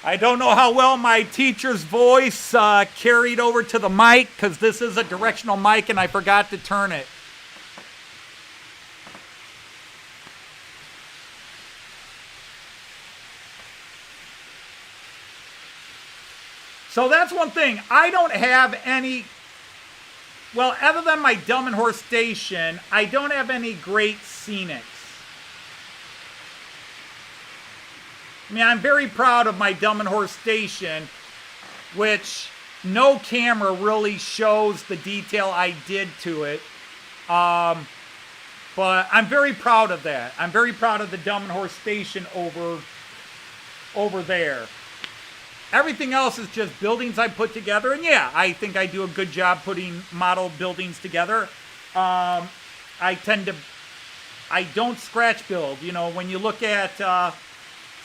I don't know how well my teacher's voice carried over to the mic, because this is a directional mic and I forgot to turn it. So that's one thing. I don't have any, well, other than my Delmenhorst station, I don't have any great scenics. I mean, I'm very proud of my Delmenhorst station, which no camera really shows the detail I did to it. But I'm very proud of that. I'm very proud of the Delmenhorst station over there. Everything else is just buildings I put together. And yeah, I think I do a good job putting model buildings together. I don't scratch build. You know, when you look at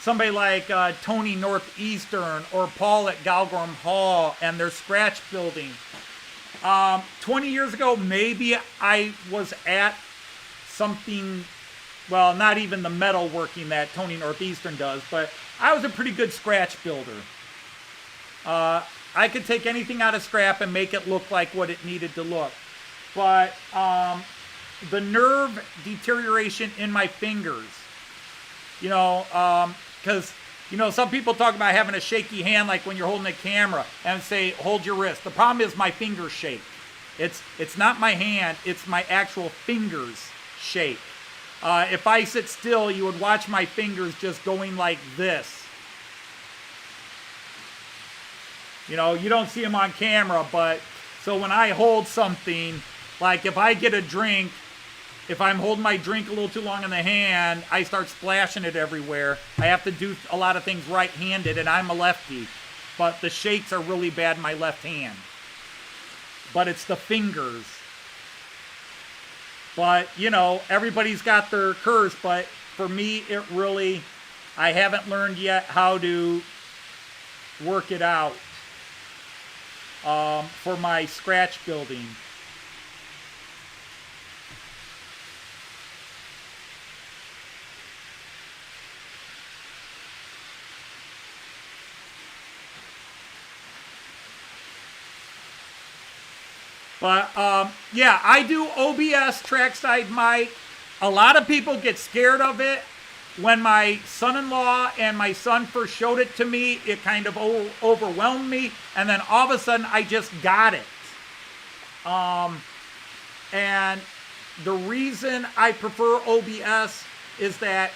somebody like Tony Northeastern or Paul at Galgorm Hall and their scratch building. 20 years ago, maybe I was at something, well, not even the metal working that Tony Northeastern does, but I was a pretty good scratch builder. I could take anything out of scrap and make it look like what it needed to look. But the nerve deterioration in my fingers, you know, because, you know, some people talk about having a shaky hand like when you're holding a camera and say, hold your wrist. The problem is my fingers shake. It's not my hand, it's my actual fingers shake. If I sit still, you would watch my fingers just going like this. You know, you don't see them on camera, but so when I hold something, like if I get a drink, if I'm holding my drink a little too long in the hand, I start splashing it everywhere. I have to do a lot of things right-handed, and I'm a lefty. But the shakes are really bad in my left hand. But it's the fingers. But, you know, everybody's got their curse, but for me, it really, I haven't learned yet how to work it out for my scratch building. But, yeah, I do OBS trackside mic. A lot of people get scared of it. When my son-in-law and my son first showed it to me, it kind of overwhelmed me. And then all of a sudden, I just got it. And the reason I prefer OBS is that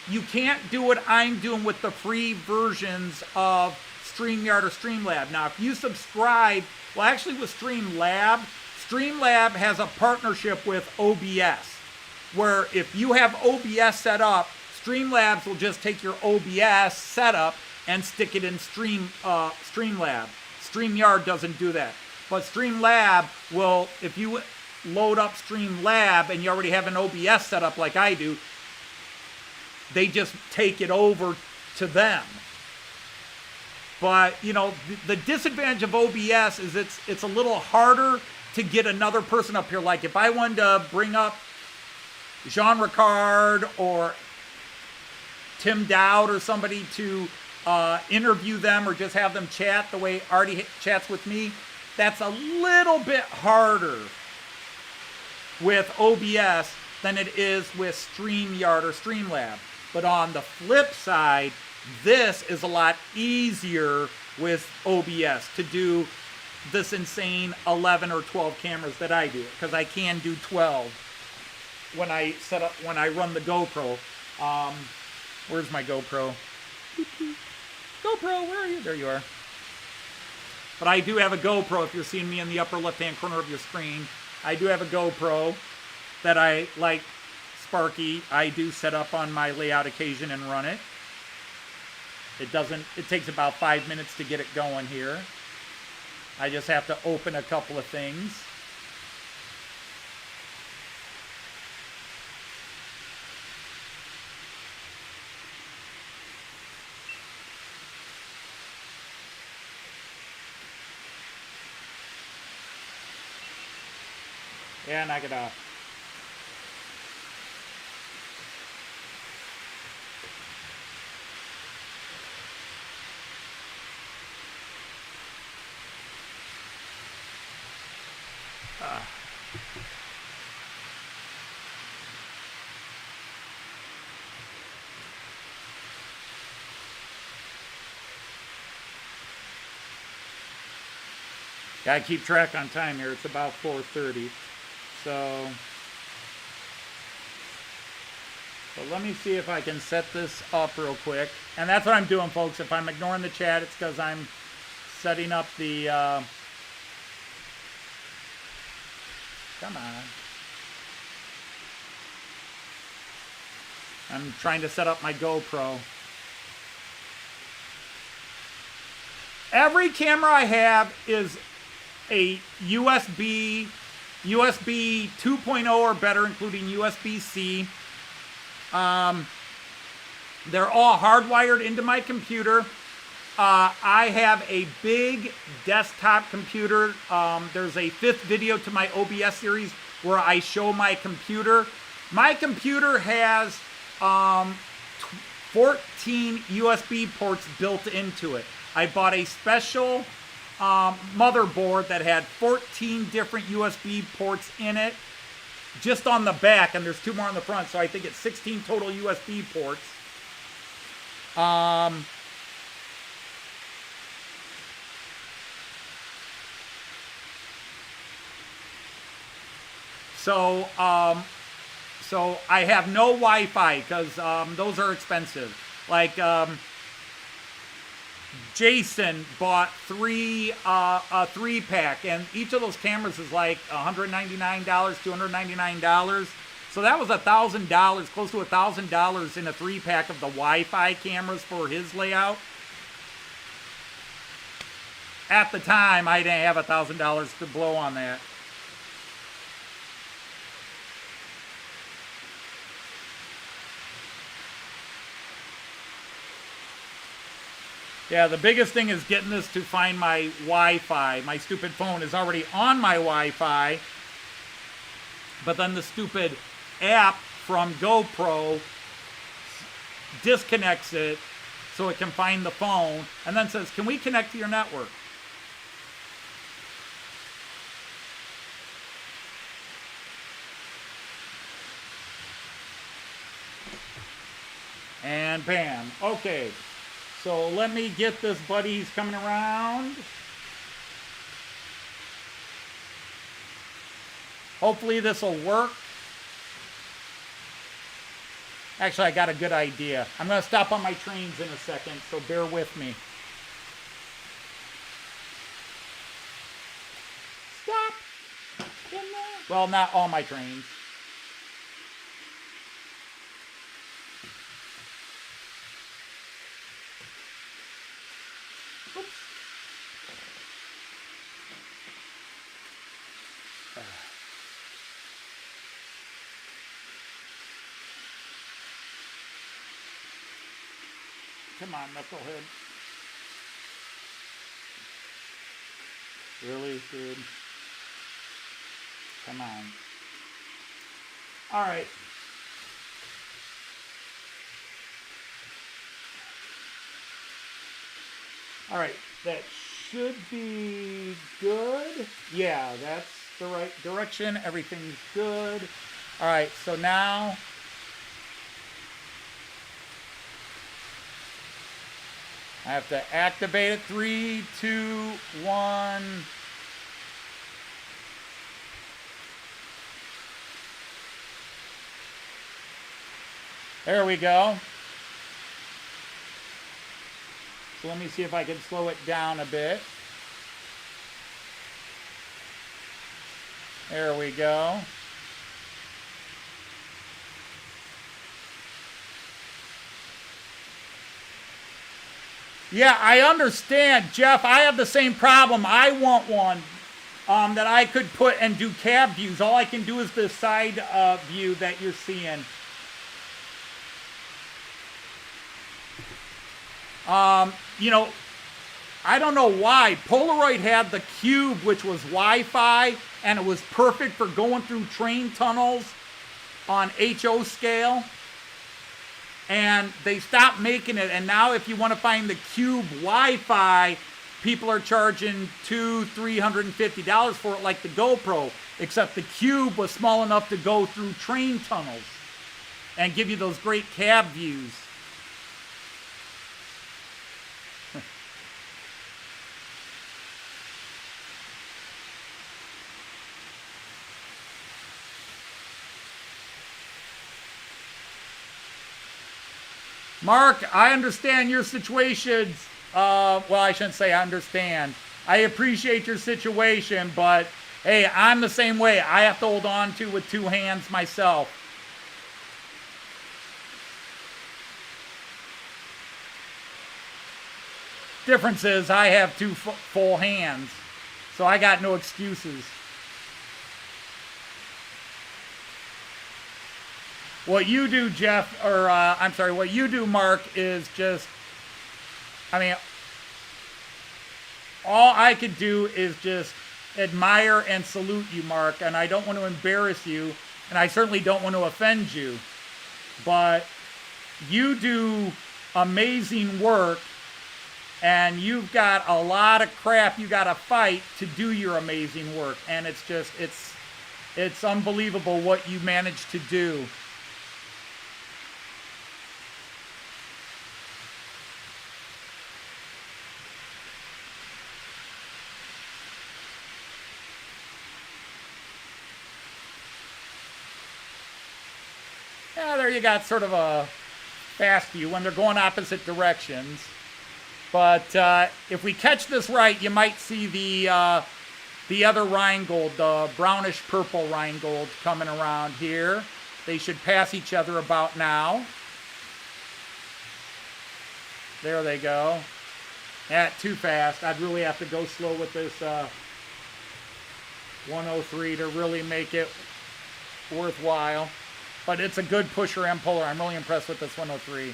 you can't do what I'm doing with the free versions of StreamYard or Streamlab. Now, if you subscribe, well, actually with Streamlab has a partnership with OBS, where if you have OBS set up, Streamlabs will just take your OBS setup and stick it in Streamlab. StreamYard doesn't do that. But Streamlab will, if you load up Streamlab and you already have an OBS set up like I do, they just take it over to them. But, you know, the disadvantage of OBS is it's a little harder to get another person up here. Like if I wanted to bring up Jean Ricard or Tim Dowd or somebody to interview them or just have them chat the way Artie chats with me, that's a little bit harder with OBS than it is with StreamYard or Streamlab. But on the flip side, this is a lot easier with OBS to do this insane 11 or 12 cameras that I do, because I can do 12 when I run the GoPro. Where's my GoPro? GoPro, where are you? There you are. But I do have a GoPro. If you're seeing me in the upper left-hand corner of your screen, I do have a GoPro that I, like Sparky, I do set up on my layout occasion and run it. It takes about 5 minutes to get it going here. I just have to open a couple of things. Yeah, knock it off. Gotta keep track on time here. It's about 4:30. So let me see if I can set this up real quick. And that's what I'm doing, folks. If I'm ignoring the chat, it's because I'm setting up the... Come on. I'm trying to set up my GoPro. Every camera I have is a USB 2.0 or better, including USB-C. They're all hardwired into my computer. I have a big desktop computer. There's a 5th video to my OBS series where I show my computer. My computer has 14 USB ports built into it. I bought a special motherboard that had 14 different USB ports in it, just on the back, and there's 2 more on the front, so I think it's 16 total USB ports. So I have no Wi-Fi because those are expensive. Like Jason bought a 3-pack, and each of those cameras is like $199, $299. So that was $1,000, close to $1,000 in a 3-pack of the Wi-Fi cameras for his layout. At the time, I didn't have $1,000 to blow on that. Yeah, the biggest thing is getting this to find my Wi-Fi. My stupid phone is already on my Wi-Fi, but then the stupid app from GoPro disconnects it so it can find the phone, and then says, can we connect to your network? And bam. Okay. So let me get this buddy. He's coming around. Hopefully this will work. Actually, I got a good idea. I'm going to stop on my trains in a second, so bear with me. Stop. Well, not all my trains. Come on, knucklehead. Really, dude? Come on. All right. All right, that should be good. Yeah, that's the right direction. Everything's good. All right, so now I have to activate it. 3, 2, 1. There we go. So let me see if I can slow it down a bit. There we go. Yeah, I understand, Jeff. I have the same problem. I want one that I could put and do cab views. All I can do is the side view that you're seeing. You know, I don't know why. Polaroid had the Cube, which was Wi-Fi, and it was perfect for going through train tunnels on HO scale. And they stopped making it, and now if you want to find the Cube Wi-Fi, people are charging $200-$350 for it, like the GoPro, except the Cube was small enough to go through train tunnels and give you those great cab views. Mark, I understand your situation. Well, I shouldn't say I understand. I appreciate your situation, but hey, I'm the same way. I have to hold on to with 2 hands myself. Difference is I have 2 full hands, so I got no excuses. What you do, Jeff, or I'm sorry, what you do, Mark, is just, I mean, all I could do is just admire and salute you, Mark, and I don't want to embarrass you, and I certainly don't want to offend you, but you do amazing work, and you've got a lot of crap you got to fight to do your amazing work, and it's just, it's unbelievable what you managed to do. Yeah, there you got sort of a fast view when they're going opposite directions. But if we catch this right, you might see the other Rheingold, the brownish-purple Rheingold coming around here. They should pass each other about now. There they go. Yeah, too fast. I'd really have to go slow with this 103 to really make it worthwhile. But it's a good pusher and puller. I'm really impressed with this 103.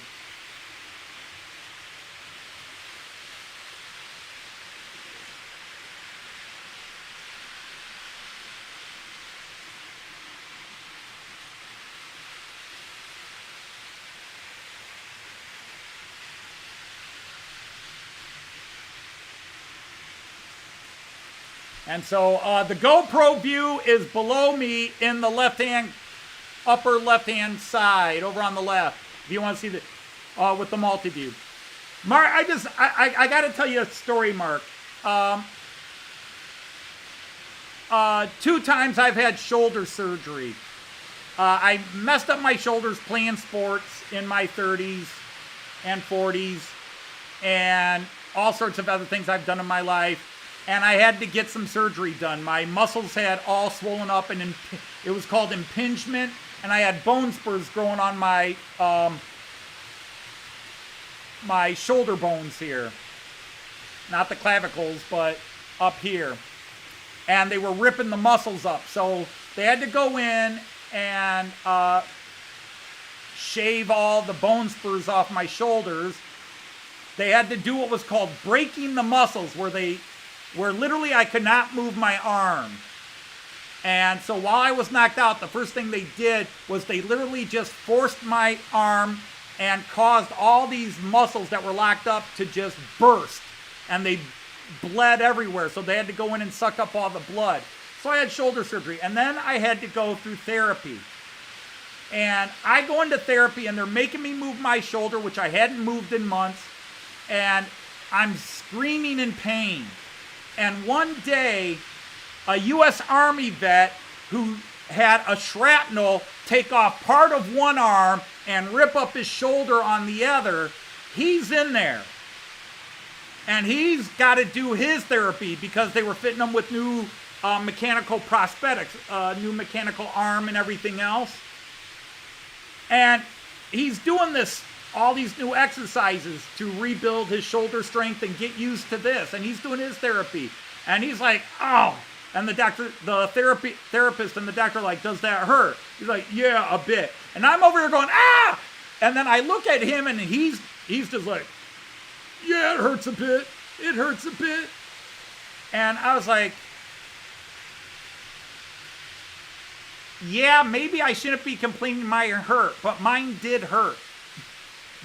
And so the GoPro view is below me in the left-hand, upper left-hand side, over on the left. If you want to see the, with the multi-view. Mark, I got to tell you a story, Mark. 2 times I've had shoulder surgery. I messed up my shoulders playing sports in my 30s and 40s and all sorts of other things I've done in my life. And I had to get some surgery done. My muscles had all swollen up, and it was called impingement. And I had bone spurs growing on my my shoulder bones here. Not the clavicles, but up here. And they were ripping the muscles up. So they had to go in and shave all the bone spurs off my shoulders. They had to do what was called breaking the muscles, where literally I could not move my arm. And so while I was knocked out, the first thing they did was they literally just forced my arm and caused all these muscles that were locked up to just burst. and they bled everywhere, so they had to go in and suck up all the blood. So I had shoulder surgery, and then I had to go through therapy. And I go into therapy, and they're making me move my shoulder, which I hadn't moved in months, and I'm screaming in pain. And one day, a U.S. Army vet who had a shrapnel take off part of one arm and rip up his shoulder on the other, he's in there. And he's got to do his therapy because they were fitting him with new mechanical prosthetics, new mechanical arm and everything else. And he's doing all these new exercises to rebuild his shoulder strength and get used to this. And he's doing his therapy. And he's like, oh. And the therapist and the doctor are like, does that hurt? He's like, yeah, a bit. And I'm over here going, ah! And then I look at him and he's just like, yeah, it hurts a bit. It hurts a bit. And I was like, yeah, maybe I shouldn't be complaining mine hurt, but mine did hurt.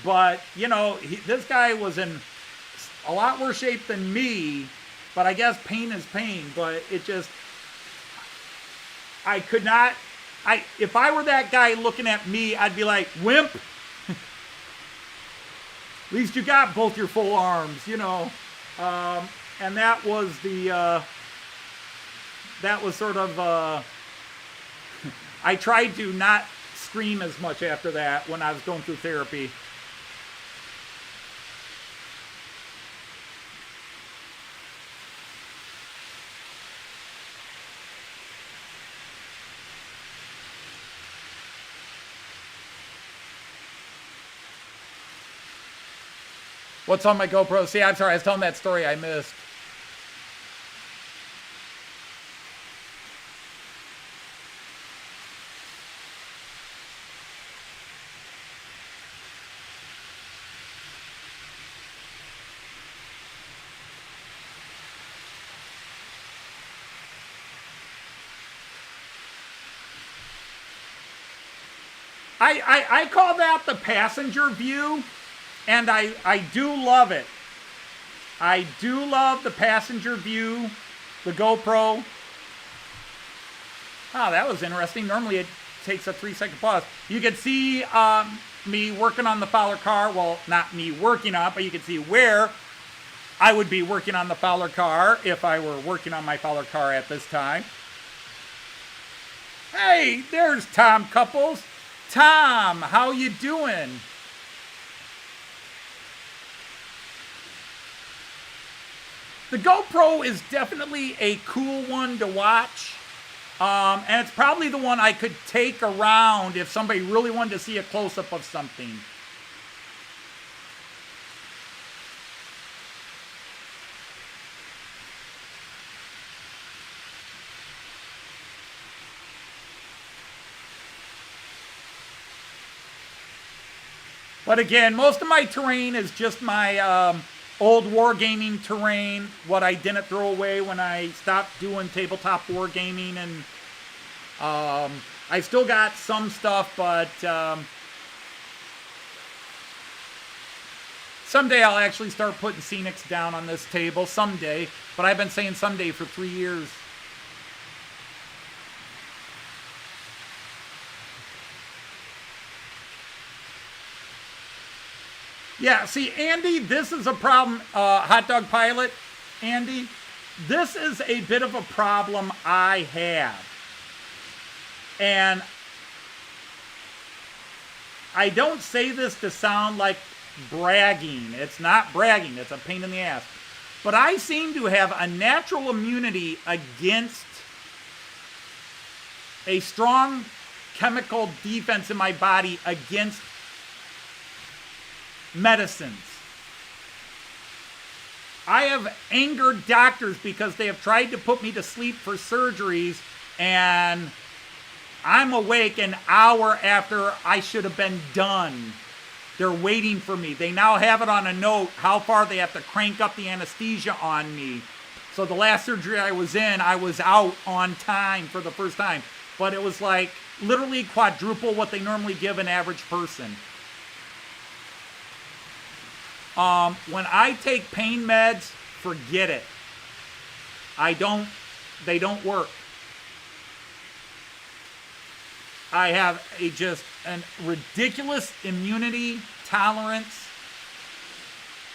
But, you know, this guy was in a lot worse shape than me, but I guess pain is pain. But it just, I could not, if I were that guy looking at me, I'd be like, wimp. At least you got both your full arms, you know. And that was sort of, I tried to not scream as much after that when I was going through therapy. What's on my GoPro? See, I'm sorry, I was telling that story I missed. I call that the passenger view. And I do love it. I do love the passenger view, the GoPro. Oh, that was interesting. Normally it takes a 3-second pause. You can see me working on the Fowler car. Well, not me working on it, but you can see where I would be working on the Fowler car if I were working on my Fowler car at this time. Hey, there's Tom Couples. Tom, how you doing? The GoPro is definitely a cool one to watch. And it's probably the one I could take around if somebody really wanted to see a close-up of something. But again, most of my terrain is just my old wargaming terrain, what I didn't throw away when I stopped doing tabletop wargaming, and I still got some stuff, but someday I'll actually start putting scenics down on this table, someday, but I've been saying someday for 3 years. Yeah, see, Andy, this is a problem, Hot Dog Pilot, Andy, this is a bit of a problem I have. And I don't say this to sound like bragging. It's not bragging, it's a pain in the ass. But I seem to have a natural immunity against a strong chemical defense in my body against medicines. I have angered doctors because they have tried to put me to sleep for surgeries, and I'm awake an hour after I should have been done. They're waiting for me. They now have it on a note how far they have to crank up the anesthesia on me. So the last surgery I was in, I was out on time for the first time. But it was like literally quadruple what they normally give an average person. When I take pain meds forget it. They don't work. I have just an ridiculous immunity tolerance.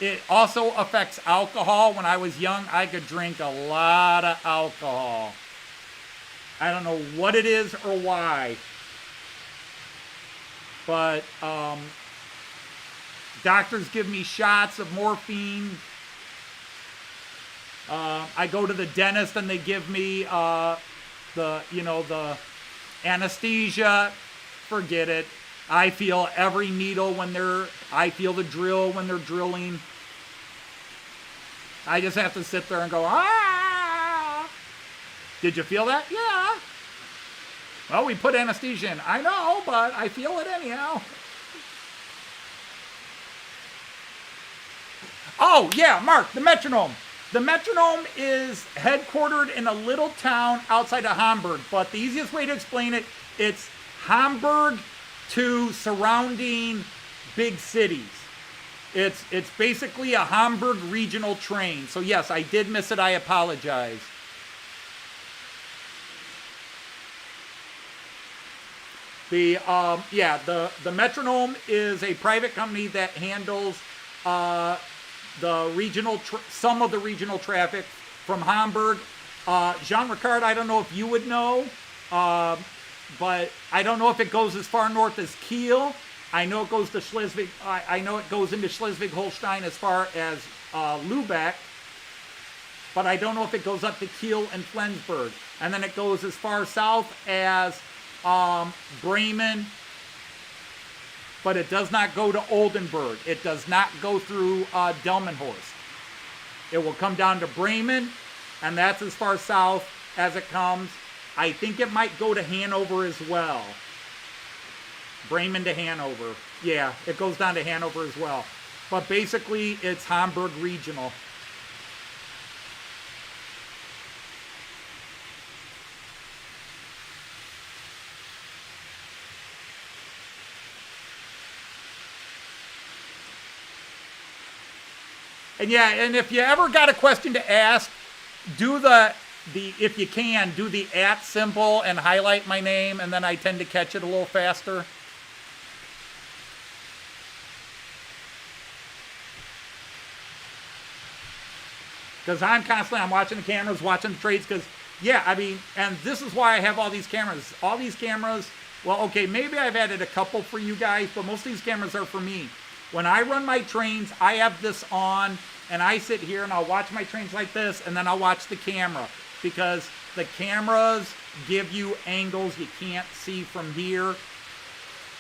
It also affects alcohol. When I was young, I could drink a lot of alcohol. I don't know what it is or why. But doctors give me shots of morphine. I go to the dentist and they give me the anesthesia. Forget it. I feel every needle I feel the drill when they're drilling. I just have to sit there and go, ah! Did you feel that? Yeah. Well, we put anesthesia in. I know, but I feel it anyhow. Oh, yeah, Mark, the Metronome. The Metronome is headquartered in a little town outside of Hamburg, but the easiest way to explain it, it's Hamburg to surrounding big cities. It's basically a Hamburg regional train. So yes, I did miss it. I apologize. The Metronome is a private company that handles the regional some of the regional traffic from Hamburg. Jean Ricard, I don't know if you would know, but I don't know if it goes as far north as Kiel. I know it goes to Schleswig. I know it goes into Schleswig-Holstein as far as Lübeck, but I don't know if it goes up to Kiel and Flensburg. And then it goes as far south as Bremen, but it does not go to Oldenburg. It does not go through Delmenhorst. It will come down to Bremen, and that's as far south as it comes. I think it might go to Hanover as well. Bremen to Hanover. Yeah, it goes down to Hanover as well. But basically, it's Hamburg regional. And yeah, and if you ever got a question to ask, do if you can, do the @ symbol and highlight my name, and then I tend to catch it a little faster. Because I'm watching the cameras, watching the trades, because, yeah, I mean, and this is why I have all these cameras. All these cameras, well, okay, maybe I've added a couple for you guys, but most of these cameras are for me. When I run my trains, I have this on, and I sit here and I'll watch my trains like this, and then I'll watch the camera, because the cameras give you angles you can't see from here,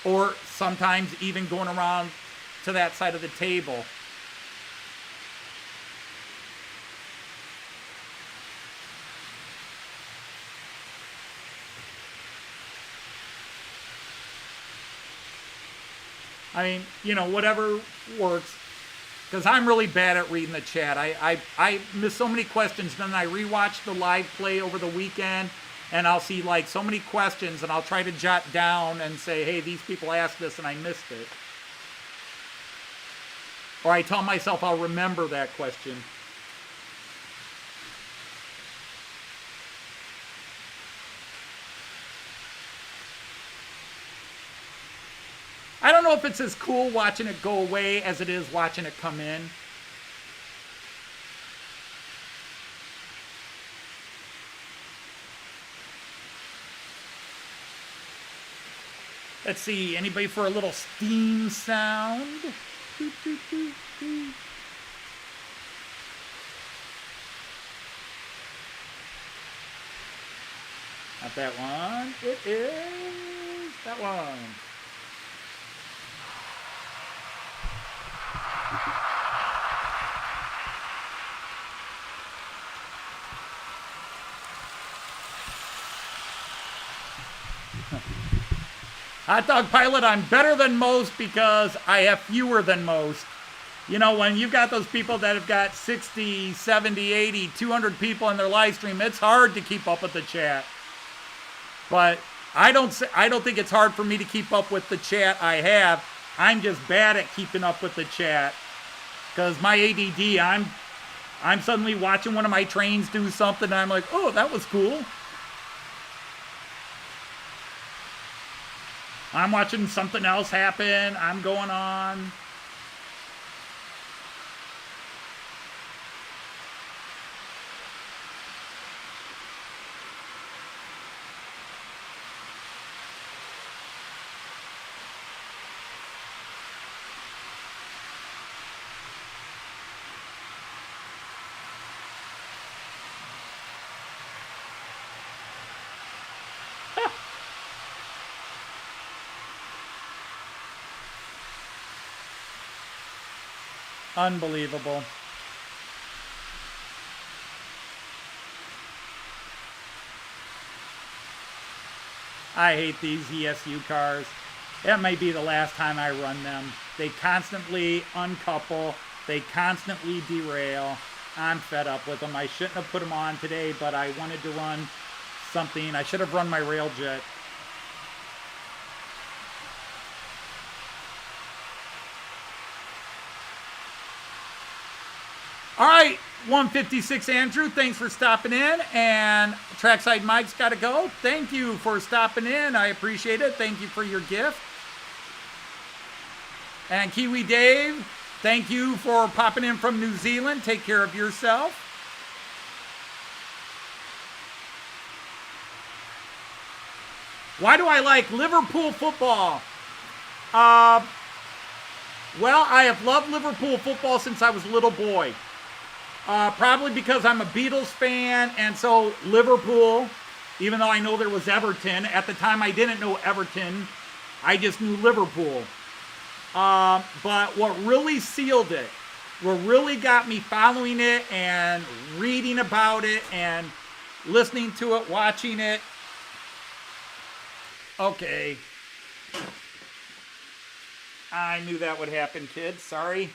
or sometimes even going around to that side of the table. I mean, you know, whatever works. Because I'm really bad at reading the chat. I miss so many questions. Then I rewatch the live play over the weekend, and I'll see like so many questions, and I'll try to jot down and say, hey, these people asked this and I missed it. Or I tell myself I'll remember that question. I don't know if it's as cool watching it go away as it is watching it come in. Let's see, anybody for a little steam sound? Not that one. It is that one. Hot Dog Pilot, I'm better than most because I have fewer than most. You know, when you've got those people that have got 60, 70, 80, 200 people in their live stream, it's hard to keep up with the chat. But I don't think it's hard for me to keep up with the chat I have. I'm just bad at keeping up with the chat. Because my ADD, I'm suddenly watching one of my trains do something, and I'm like, oh, that was cool. I'm watching something else happen. I'm going on. Unbelievable. I hate these ESU cars. That might be the last time I run them. They constantly uncouple. They constantly derail. I'm fed up with them. I shouldn't have put them on today, but I wanted to run something. I should have run my Railjet. All right, 156 Andrew, thanks for stopping in. And Trackside Mike's got to go. Thank you for stopping in. I appreciate it. Thank you for your gift. And Kiwi Dave, thank you for popping in from New Zealand. Take care of yourself. Why do I like Liverpool football? Well, I have loved Liverpool football since I was a little boy. Probably because I'm a Beatles fan, and so Liverpool, even though I know there was Everton, at the time I didn't know Everton, I just knew Liverpool. But what really sealed it, what really got me following it and reading about it and listening to it, watching it. Okay. I knew that would happen, kids. Sorry.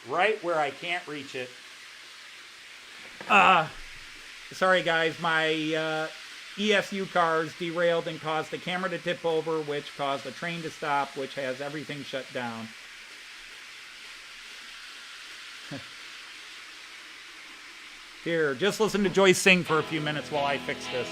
Right where I can't reach it. Sorry guys, my ESU cars derailed and caused the camera to tip over, which caused the train to stop, which has everything shut down. Here, just listen to Joyce sing for a few minutes while I fix this.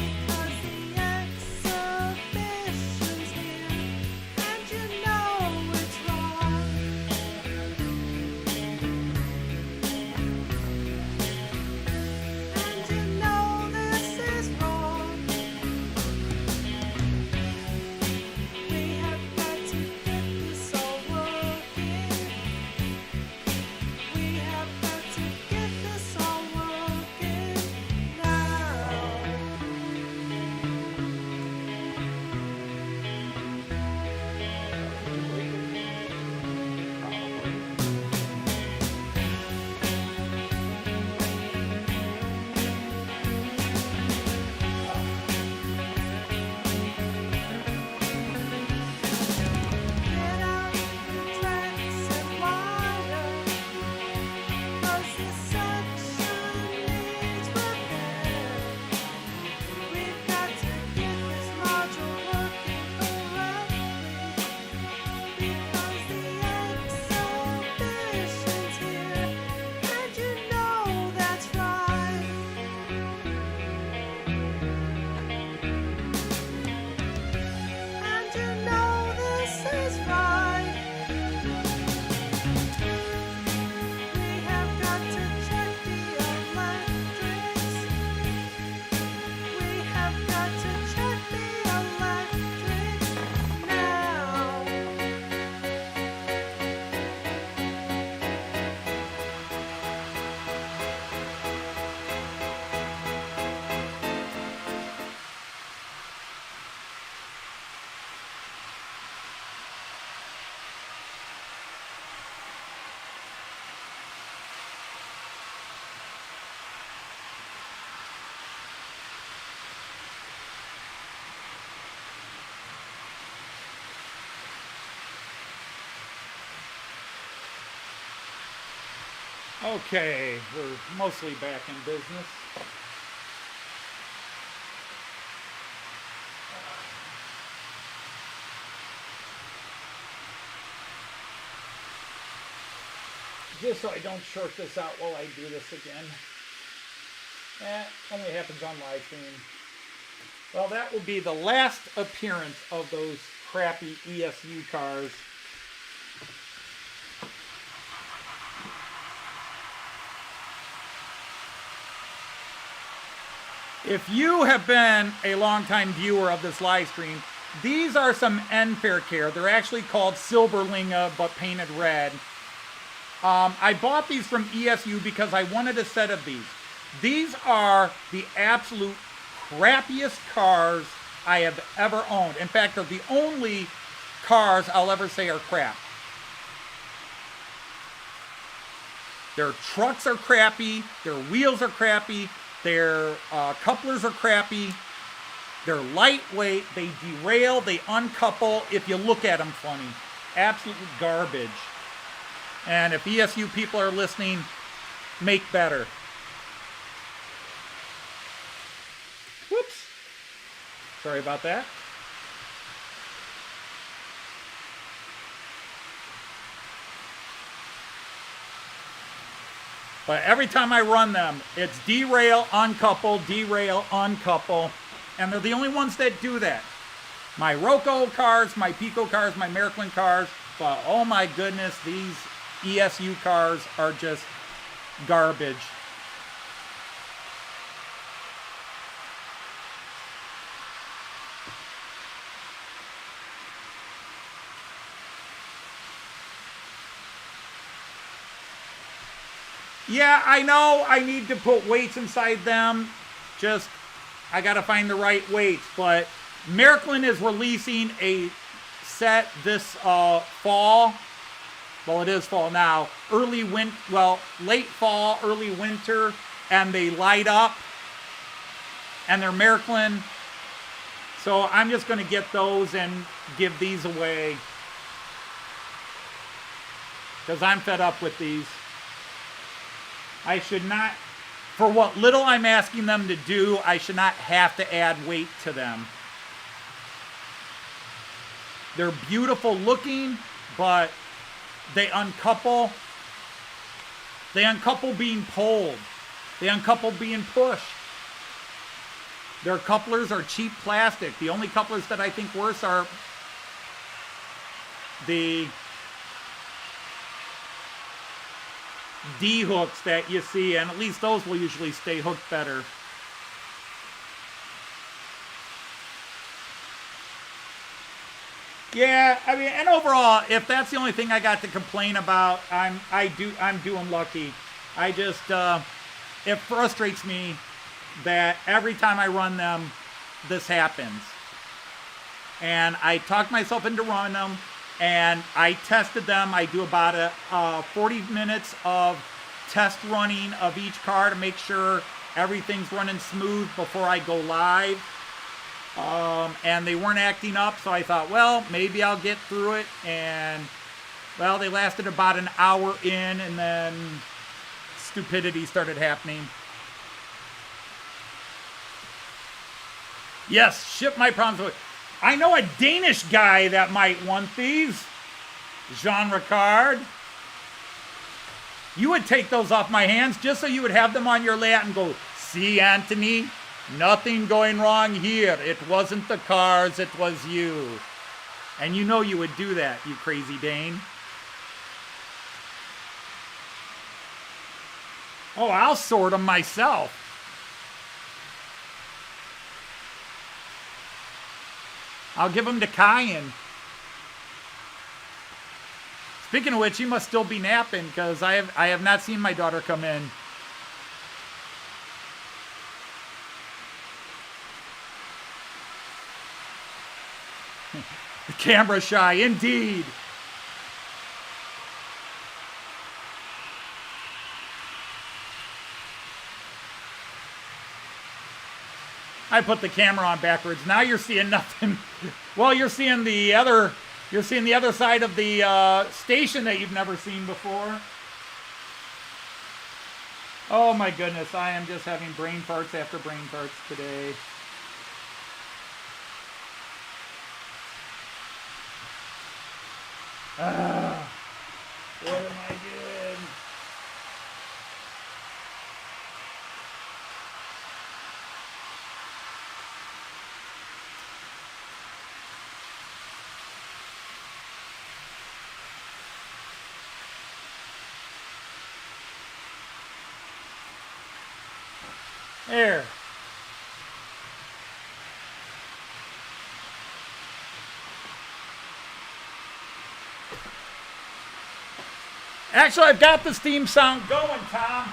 Because the exhibition's here, and you know Okay, we're mostly back in business. Just so I don't short this out while I do this again. Only happens on live stream. Well, that will be the last appearance of those crappy ESU cars. If you have been a longtime viewer of this live stream, these are some N-Verkehr. They're actually called Silberlinge, but painted red. I bought these from ESU because I wanted a set of these. These are the absolute crappiest cars I have ever owned. In fact, they're the only cars I'll ever say are crap. Their trucks are crappy, their wheels are crappy, their couplers are crappy, they're lightweight, they derail, they uncouple if you look at them funny. Absolute garbage. And if ESU people are listening, make better. Whoops. Sorry about that. But every time I run them, it's derail, uncouple, and they're the only ones that do that. My Roco cars, my Pico cars, my Märklin cars, but oh my goodness, these ESU cars are just garbage. Yeah, I know I need to put weights inside them. Just, I gotta find the right weights. But Märklin is releasing a set this fall. Well, it is fall now. Late fall, early winter, and they light up. And they're Märklin. So I'm just gonna get those and give these away. Because I'm fed up with these. I should not, for what little I'm asking them to do, I should not have to add weight to them. They're beautiful looking, but they uncouple. They uncouple being pulled. They uncouple being pushed. Their couplers are cheap plastic. The only couplers that I think worse are the D-hooks that you see, and at least those will usually stay hooked better. Yeah, I mean, and overall, if that's the only thing I got to complain about, I'm doing lucky. I just it frustrates me that every time I run them, this happens. And I talked myself into running them. And I tested them. I do about 40 minutes of test running of each car to make sure everything's running smooth before I go live. And they weren't acting up, so I thought, well, maybe I'll get through it. And, well, they lasted about an hour in, and then stupidity started happening. Yes, ship my problems away. I know a Danish guy that might want these. Jean Ricard. You would take those off my hands just so you would have them on your lap and go, see, Anthony, nothing going wrong here. It wasn't the cars, it was you. And you know you would do that, you crazy Dane. Oh, I'll sort them myself. I'll give them to Kyan. Speaking of which, he must still be napping because I have not seen my daughter come in. The camera shy, indeed. I put the camera on backwards. Now you're seeing nothing. Well, you're seeing the other side of the station that you've never seen before. Oh my goodness, I am just having brain farts after brain farts today. What am I doing? There. Actually, I've got the steam sound going, Tom.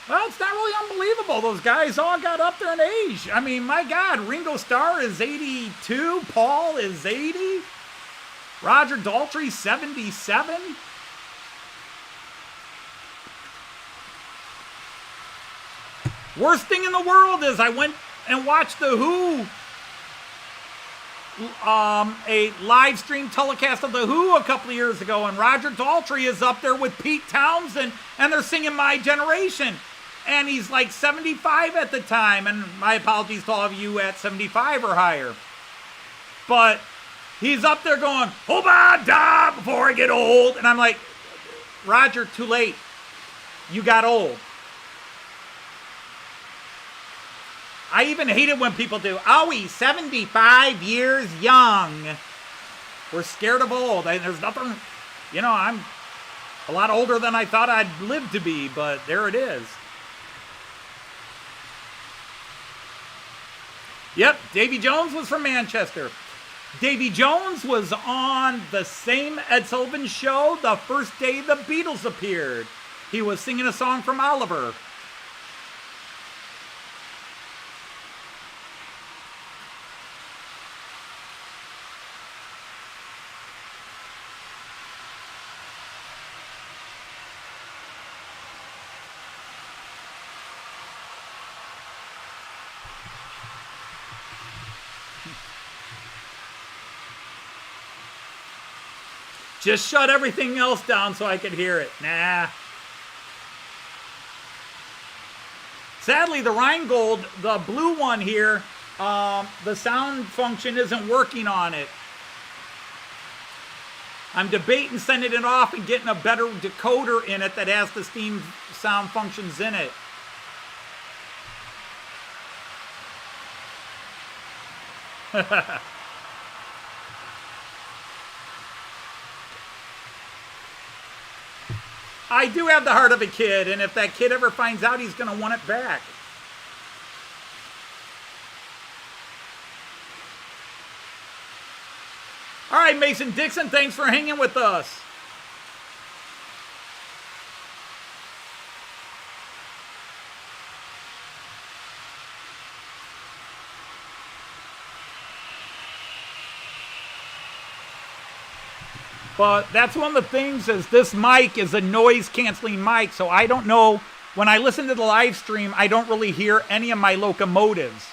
Well, it's not really unbelievable. Those guys all got up there in age. I mean, my God, EuroStar is 82. Paul is 80. Roger Daltrey, 77. Worst thing in the world is I went and watched The Who, a live stream telecast of The Who a couple of years ago, and Roger Daltrey is up there with Pete Townsend, and they're singing My Generation. And he's like 75 at the time, and my apologies to all of you at 75 or higher. But he's up there going, "Hoba da," before I get old. And I'm like, Roger, too late. You got old. I even hate it when people do, "Oh, he's 75 years young." We're scared of old. There's nothing, you know, I'm a lot older than I thought I'd live to be, but there it is. Yep, Davy Jones was from Manchester. Davy Jones was on the same Ed Sullivan show the first day the Beatles appeared. He was singing a song from Oliver. Just shut everything else down so I could hear it. Nah. Sadly, the Rheingold, the blue one here, the sound function isn't working on it. I'm debating sending it off and getting a better decoder in it that has the steam sound functions in it. I do have the heart of a kid, and if that kid ever finds out, he's going to want it back. All right, Mason Dixon, thanks for hanging with us. But that's one of the things is this mic is a noise-canceling mic, so I don't know. When I listen to the live stream, I don't really hear any of my locomotives.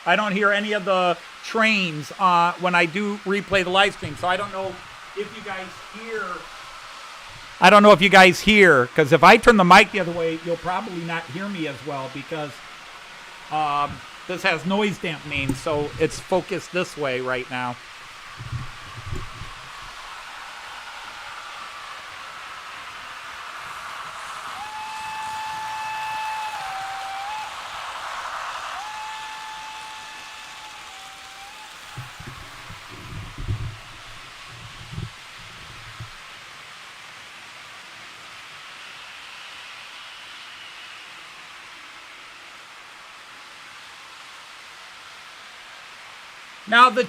I don't hear any of the trains when I do replay the live stream. So I don't know if you guys hear. I don't know if you guys hear, because if I turn the mic the other way, you'll probably not hear me as well, because this has noise dampening, so it's focused this way right now. Now the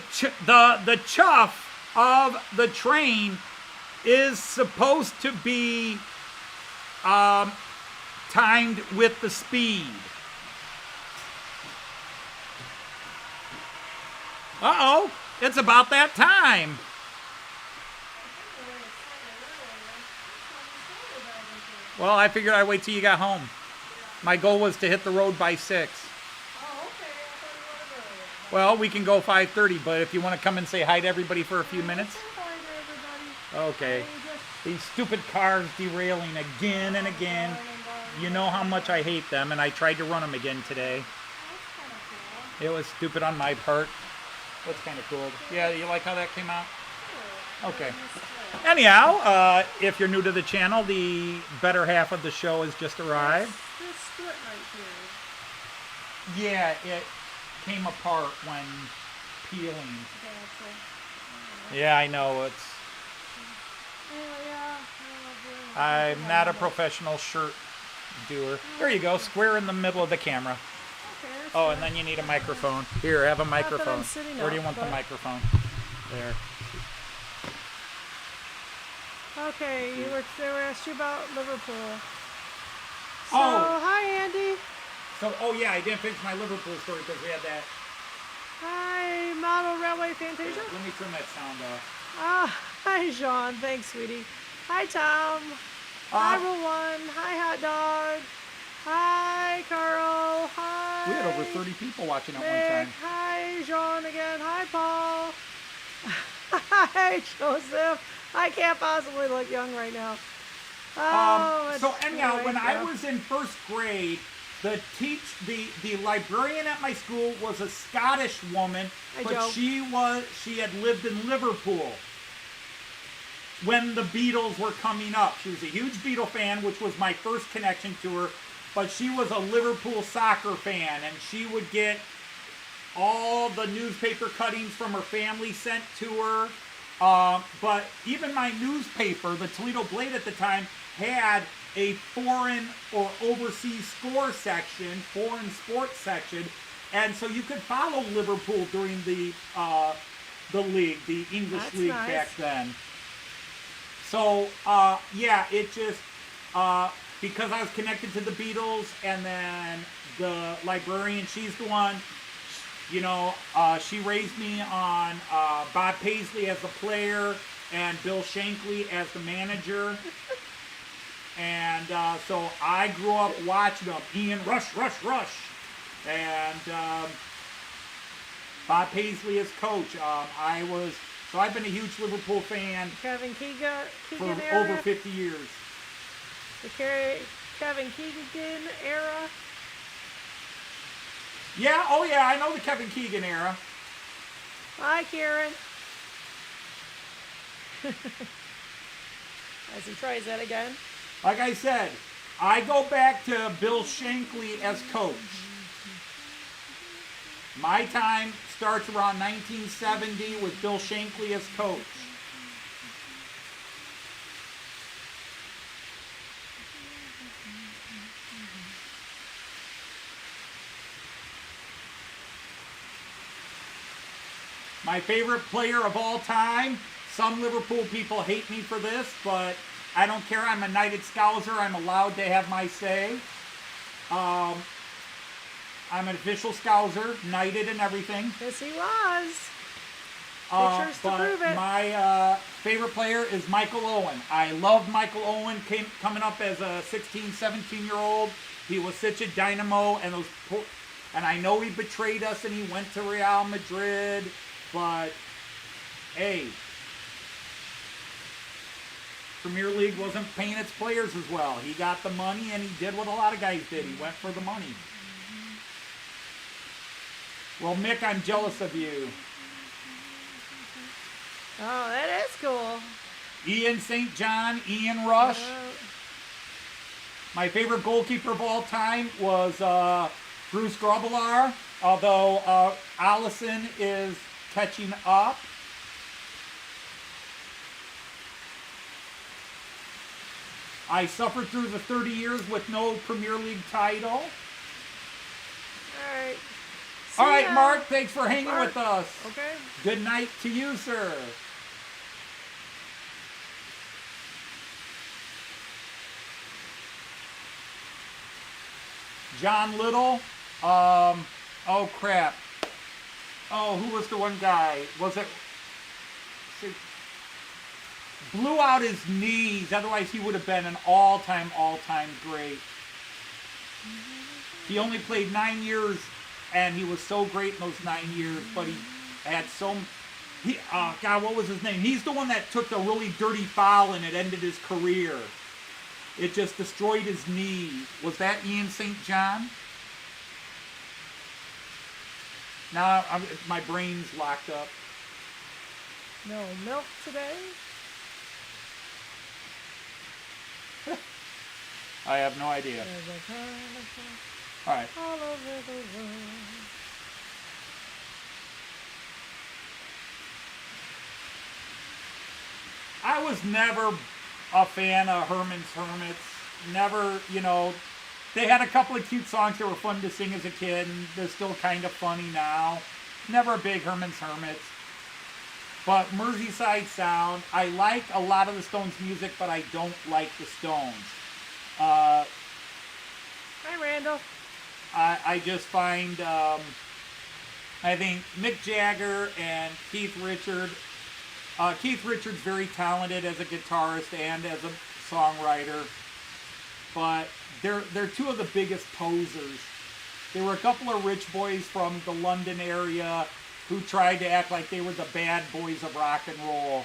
chuff of the train is supposed to be timed with the speed. Uh-oh, it's about that time. Well, I figured I'd wait till you got home. My goal was to hit the road by 6. Oh, okay. I thought you wanted earlier. Well, we can go 5:30, but if you want to come and say hi to everybody for a few minutes. Say hi to everybody. Okay. Hey, just These stupid cars derailing again and again. You know how much I hate them, and I tried to run them again today. that's kind of cool. It was stupid on my part. That's kind of cool. Yeah, you like how that came out? Okay. Anyhow, if you're new to the channel, the better half of the show has just arrived. This split right here. Yeah, it came apart when peeling. Gotcha. Yeah, I know. It's. I'm not a professional shirt doer. There you go, square in the middle of the camera. Okay, that's Oh, fine. and then you need a microphone. Here, have a microphone. sitting Where do you up, want the but- microphone? There. Okay, they were asked you about Liverpool. So, Oh. hi Andy. So, yeah, I didn't finish my Liverpool story because we had that. Hi, Model Railway Fantasia. Let me turn that sound off. Hi Sean. Thanks, sweetie. Hi Tom. Hi Rowan. Hi Hot Dog. Hi Carl. Hi. We had over 30 people watching at one Nick. time. Hi Sean again. Hi Paul. Hi Joseph. I can't possibly look young right now. Oh, So it's anyhow, when I great. was in first grade, the librarian at my school was a Scottish woman, Hi, but Joe. she had lived in Liverpool when the Beatles were coming up. She was a huge Beatle fan, which was my first connection to her, but she was a Liverpool soccer fan, and she would get all the newspaper cuttings from her family sent to her. But even my newspaper, the Toledo Blade at the time, had a foreign or overseas score section, foreign sports section, and so you could follow Liverpool during the league, the English That's league nice. back then. So yeah, it just because I was connected to the Beatles, and then the librarian, she's the one. You know, she raised me on Bob Paisley as the player and Bill Shankly as the manager. And so I grew up watching them. Ian Rush. And Bob Paisley as coach. I've been a huge Liverpool fan Kevin Keegan for era. over 50 years. The Kevin Keegan era. Yeah, oh yeah, I know the Kevin Keegan era. Hi, Karen. As he tries that again. Like I said, I go back to Bill Shankly as coach. My time starts around 1970 with Bill Shankly as coach. My favorite player of all time. Some Liverpool people hate me for this, but I don't care. I'm a knighted Scouser. I'm allowed to have my say. I'm an official Scouser, knighted and everything. Yes, he was. Pictures to But prove it. my favorite player is Michael Owen. I love Michael Owen coming up as a 16, 17-year-old. He was such a dynamo, and I know he betrayed us and he went to Real Madrid, but hey, Premier League wasn't paying its players as well. He got the money and he did what a lot of guys did. He went for the money. Well, Mick, I'm jealous of you. Oh, that is cool. Ian St. John, Ian Rush. Oh, My favorite goalkeeper of all time was Bruce Grobbelaar, although Allison is catching up. I suffered through the 30 years with no Premier League title. all right. All See right, ya. Mark, thanks for hanging Mark. with us. Okay. Good night to you, sir. John Little. Oh, crap. Oh, who was the one guy? Was it blew out his knees. Otherwise, he would have been an all-time great. He only played 9 years, and he was so great in those 9 years. But he had God, what was his name? He's the one that took the really dirty foul, and it ended his career. It just destroyed his knee. Was that Ian St. John? Now my brain's locked up. No milk today? I have no idea. All right. All over the world. I was never a fan of Herman's Hermits. Never, they had a couple of cute songs that were fun to sing as a kid, and they're still kind of funny now. Never a big Herman's Hermits. But Merseyside Sound, I like a lot of the Stones' music, but I don't like the Stones. Hi, Randall. I just find, I think Mick Jagger and Keith Richards very talented as a guitarist and as a songwriter, but they're two of the biggest posers. There were a couple of rich boys from the London area who tried to act like they were the bad boys of rock and roll.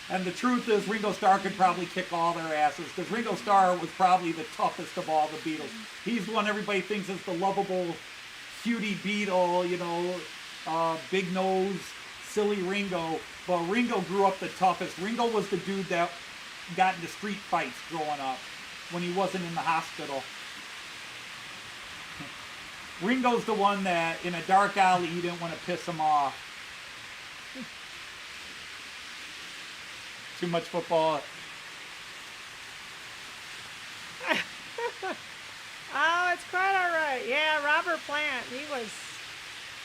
And the truth is, Ringo Starr could probably kick all their asses, because Ringo Starr was probably the toughest of all the Beatles. He's the one everybody thinks is the lovable, cutie Beatle, big nose, silly Ringo. But Ringo grew up the toughest. Ringo was the dude that got into street fights growing up when he wasn't in the hospital. Ringo's the one that, in a dark alley, you didn't want to piss him off. Too much football. Oh, it's quite all right. Yeah, Robert Plant. He was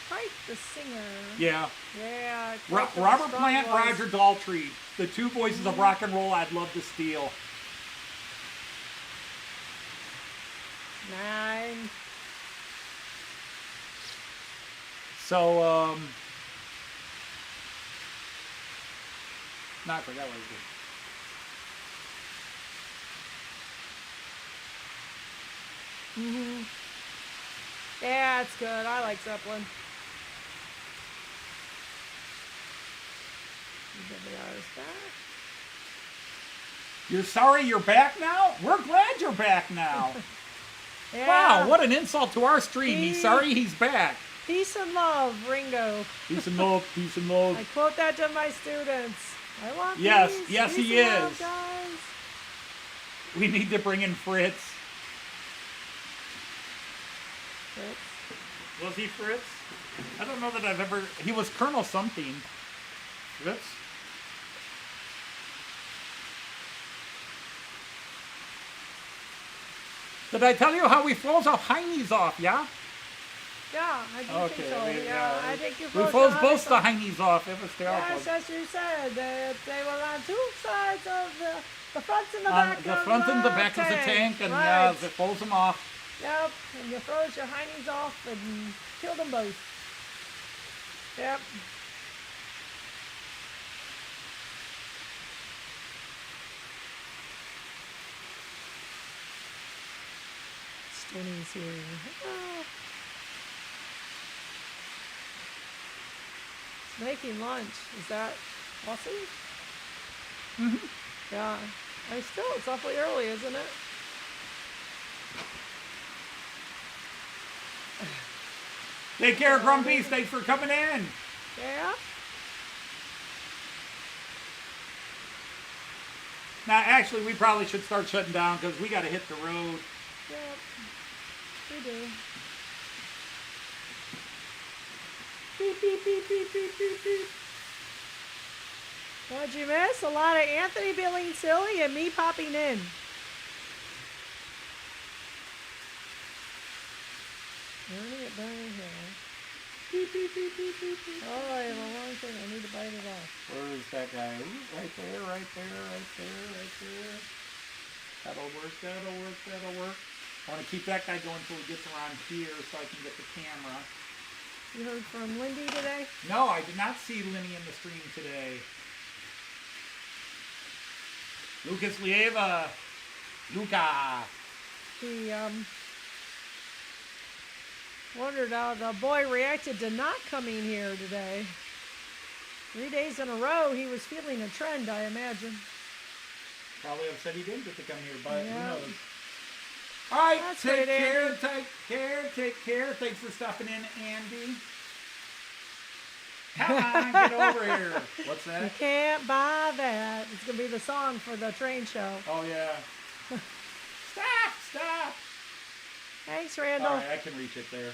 quite the singer. Yeah. Yeah. Robert Plant, Roger Daltrey. The two voices of rock and roll I'd love to steal. 9. So, no, I forgot what I was doing. Yeah, it's good. I like Zeppelin. You're sorry you're back now? We're glad you're back now. Yeah. Wow, what an insult to our stream. He's sorry he's back. Peace and love, Ringo. Peace and love, peace and love. I quote that to my students. I want peace. Yes, peace he and love, is. guys. We need to bring in Fritz. Fritz. Was he Fritz? I don't know that I've ever... He was Colonel something. Fritz? Did I tell you how we froze our heinies off, yeah? Yeah, I do think so. Yeah, I think you we froze both the heinies off. It was terrible. Yes, as you said, they were on two sides of the front and the back. The front and the back of the tank, and right. they froze them off. Yep, and you froze your heinies off and killed them both. Yep. Stoney's here. Oh. It's making lunch. Is that awesome? Mm-hmm. Yeah. It's awfully early, isn't it? Take care, Grumpy. Thanks for coming in. Yeah. Now, actually, we probably should start shutting down because we got to hit the road. Yep. We do. Beep, beep, beep, beep, beep, beep, beep. What'd you miss? A lot of Anthony being silly and me popping in. Learning it down here. Beep, beep, beep, beep, beep, beep. Oh, I have a long thing. I need to bite it off. Where is that guy? Ooh, right there, right there, right there, right there. That'll work, that'll work, that'll work. I want to keep that guy going until he gets around here so I can get the camera. You heard from Lindy today? No, I did not see Linny in the stream today. Lucas Lieva. Luca. He wondered how the boy reacted to not coming here today. 3 days in a row, he was feeling a trend, I imagine. Probably upset he didn't get to come here, but Yeah. who knows? All right, That's take great, care, Andy. take care. Thanks for stopping in, Andy. Come on, get over here. What's You that? can't buy that. It's going to be the song for the train show. Oh, yeah. Stop. Thanks, Randall. All right, I can reach it there.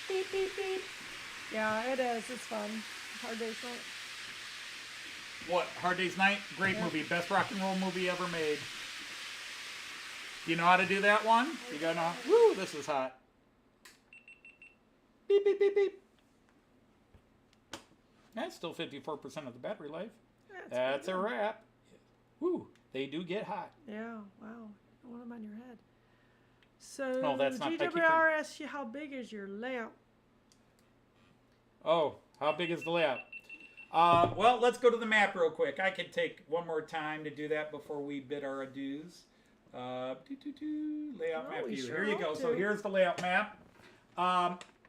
Beep, beep, beep. Yeah, it is. It's fun. Hard Day's Night. What, Hard Day's Night? Great movie. Best rock and roll movie ever made. You know how to do that one? You go know? Woo, this is hot. Beep, beep, beep, beep. That's still 54% of the battery life. That's a wrap. Woo, they do get hot. Yeah, wow. I want them on your head. So, No, that's not picky for you. GWR asks you, how big is your layout? Oh, how big is the layout? Well, let's go to the map real quick. I could take one more time to do that before we bid our adieus. Layout map we view. sure Here you go. hope So to. here's the layout map.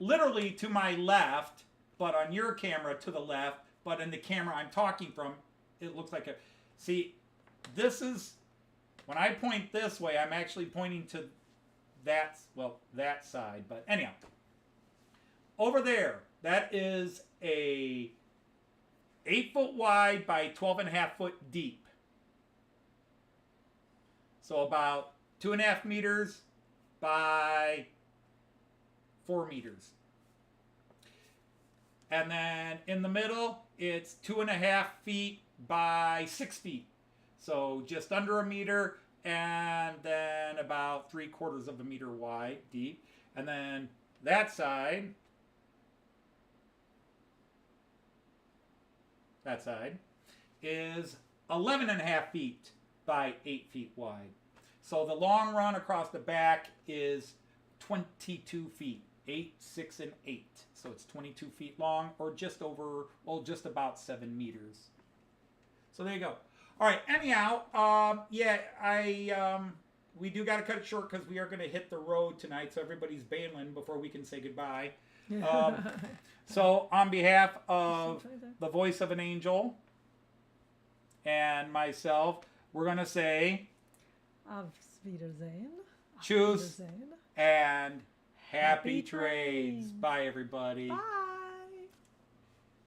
Literally to my left, but on your camera to the left, but in the camera I'm talking from, it looks like a... See, this is... When I point this way, I'm actually pointing to that side. But anyhow, over there, that is a 8-foot wide by 12.5-foot deep. So about 2.5 meters by 4 meters. And then in the middle, it's 2.5 feet by 6 feet. So just under a meter, and then about 3/4 of a meter wide, deep. And then that side is 11.5 feet by 8 feet wide. So the long run across the back is 22 feet, 8, 6, and 8. So it's 22 feet long, or just over, well, just about 7 meters. So there you go. All right. Anyhow, we do got to cut it short because we are going to hit the road tonight. So everybody's bailing before we can say goodbye. So on behalf of the voice of an angel and myself, we're going to say Auf Wiedersehen. Choo-CHoos Wiedersehen. and happy Happy trades. trades. Bye, everybody. Bye.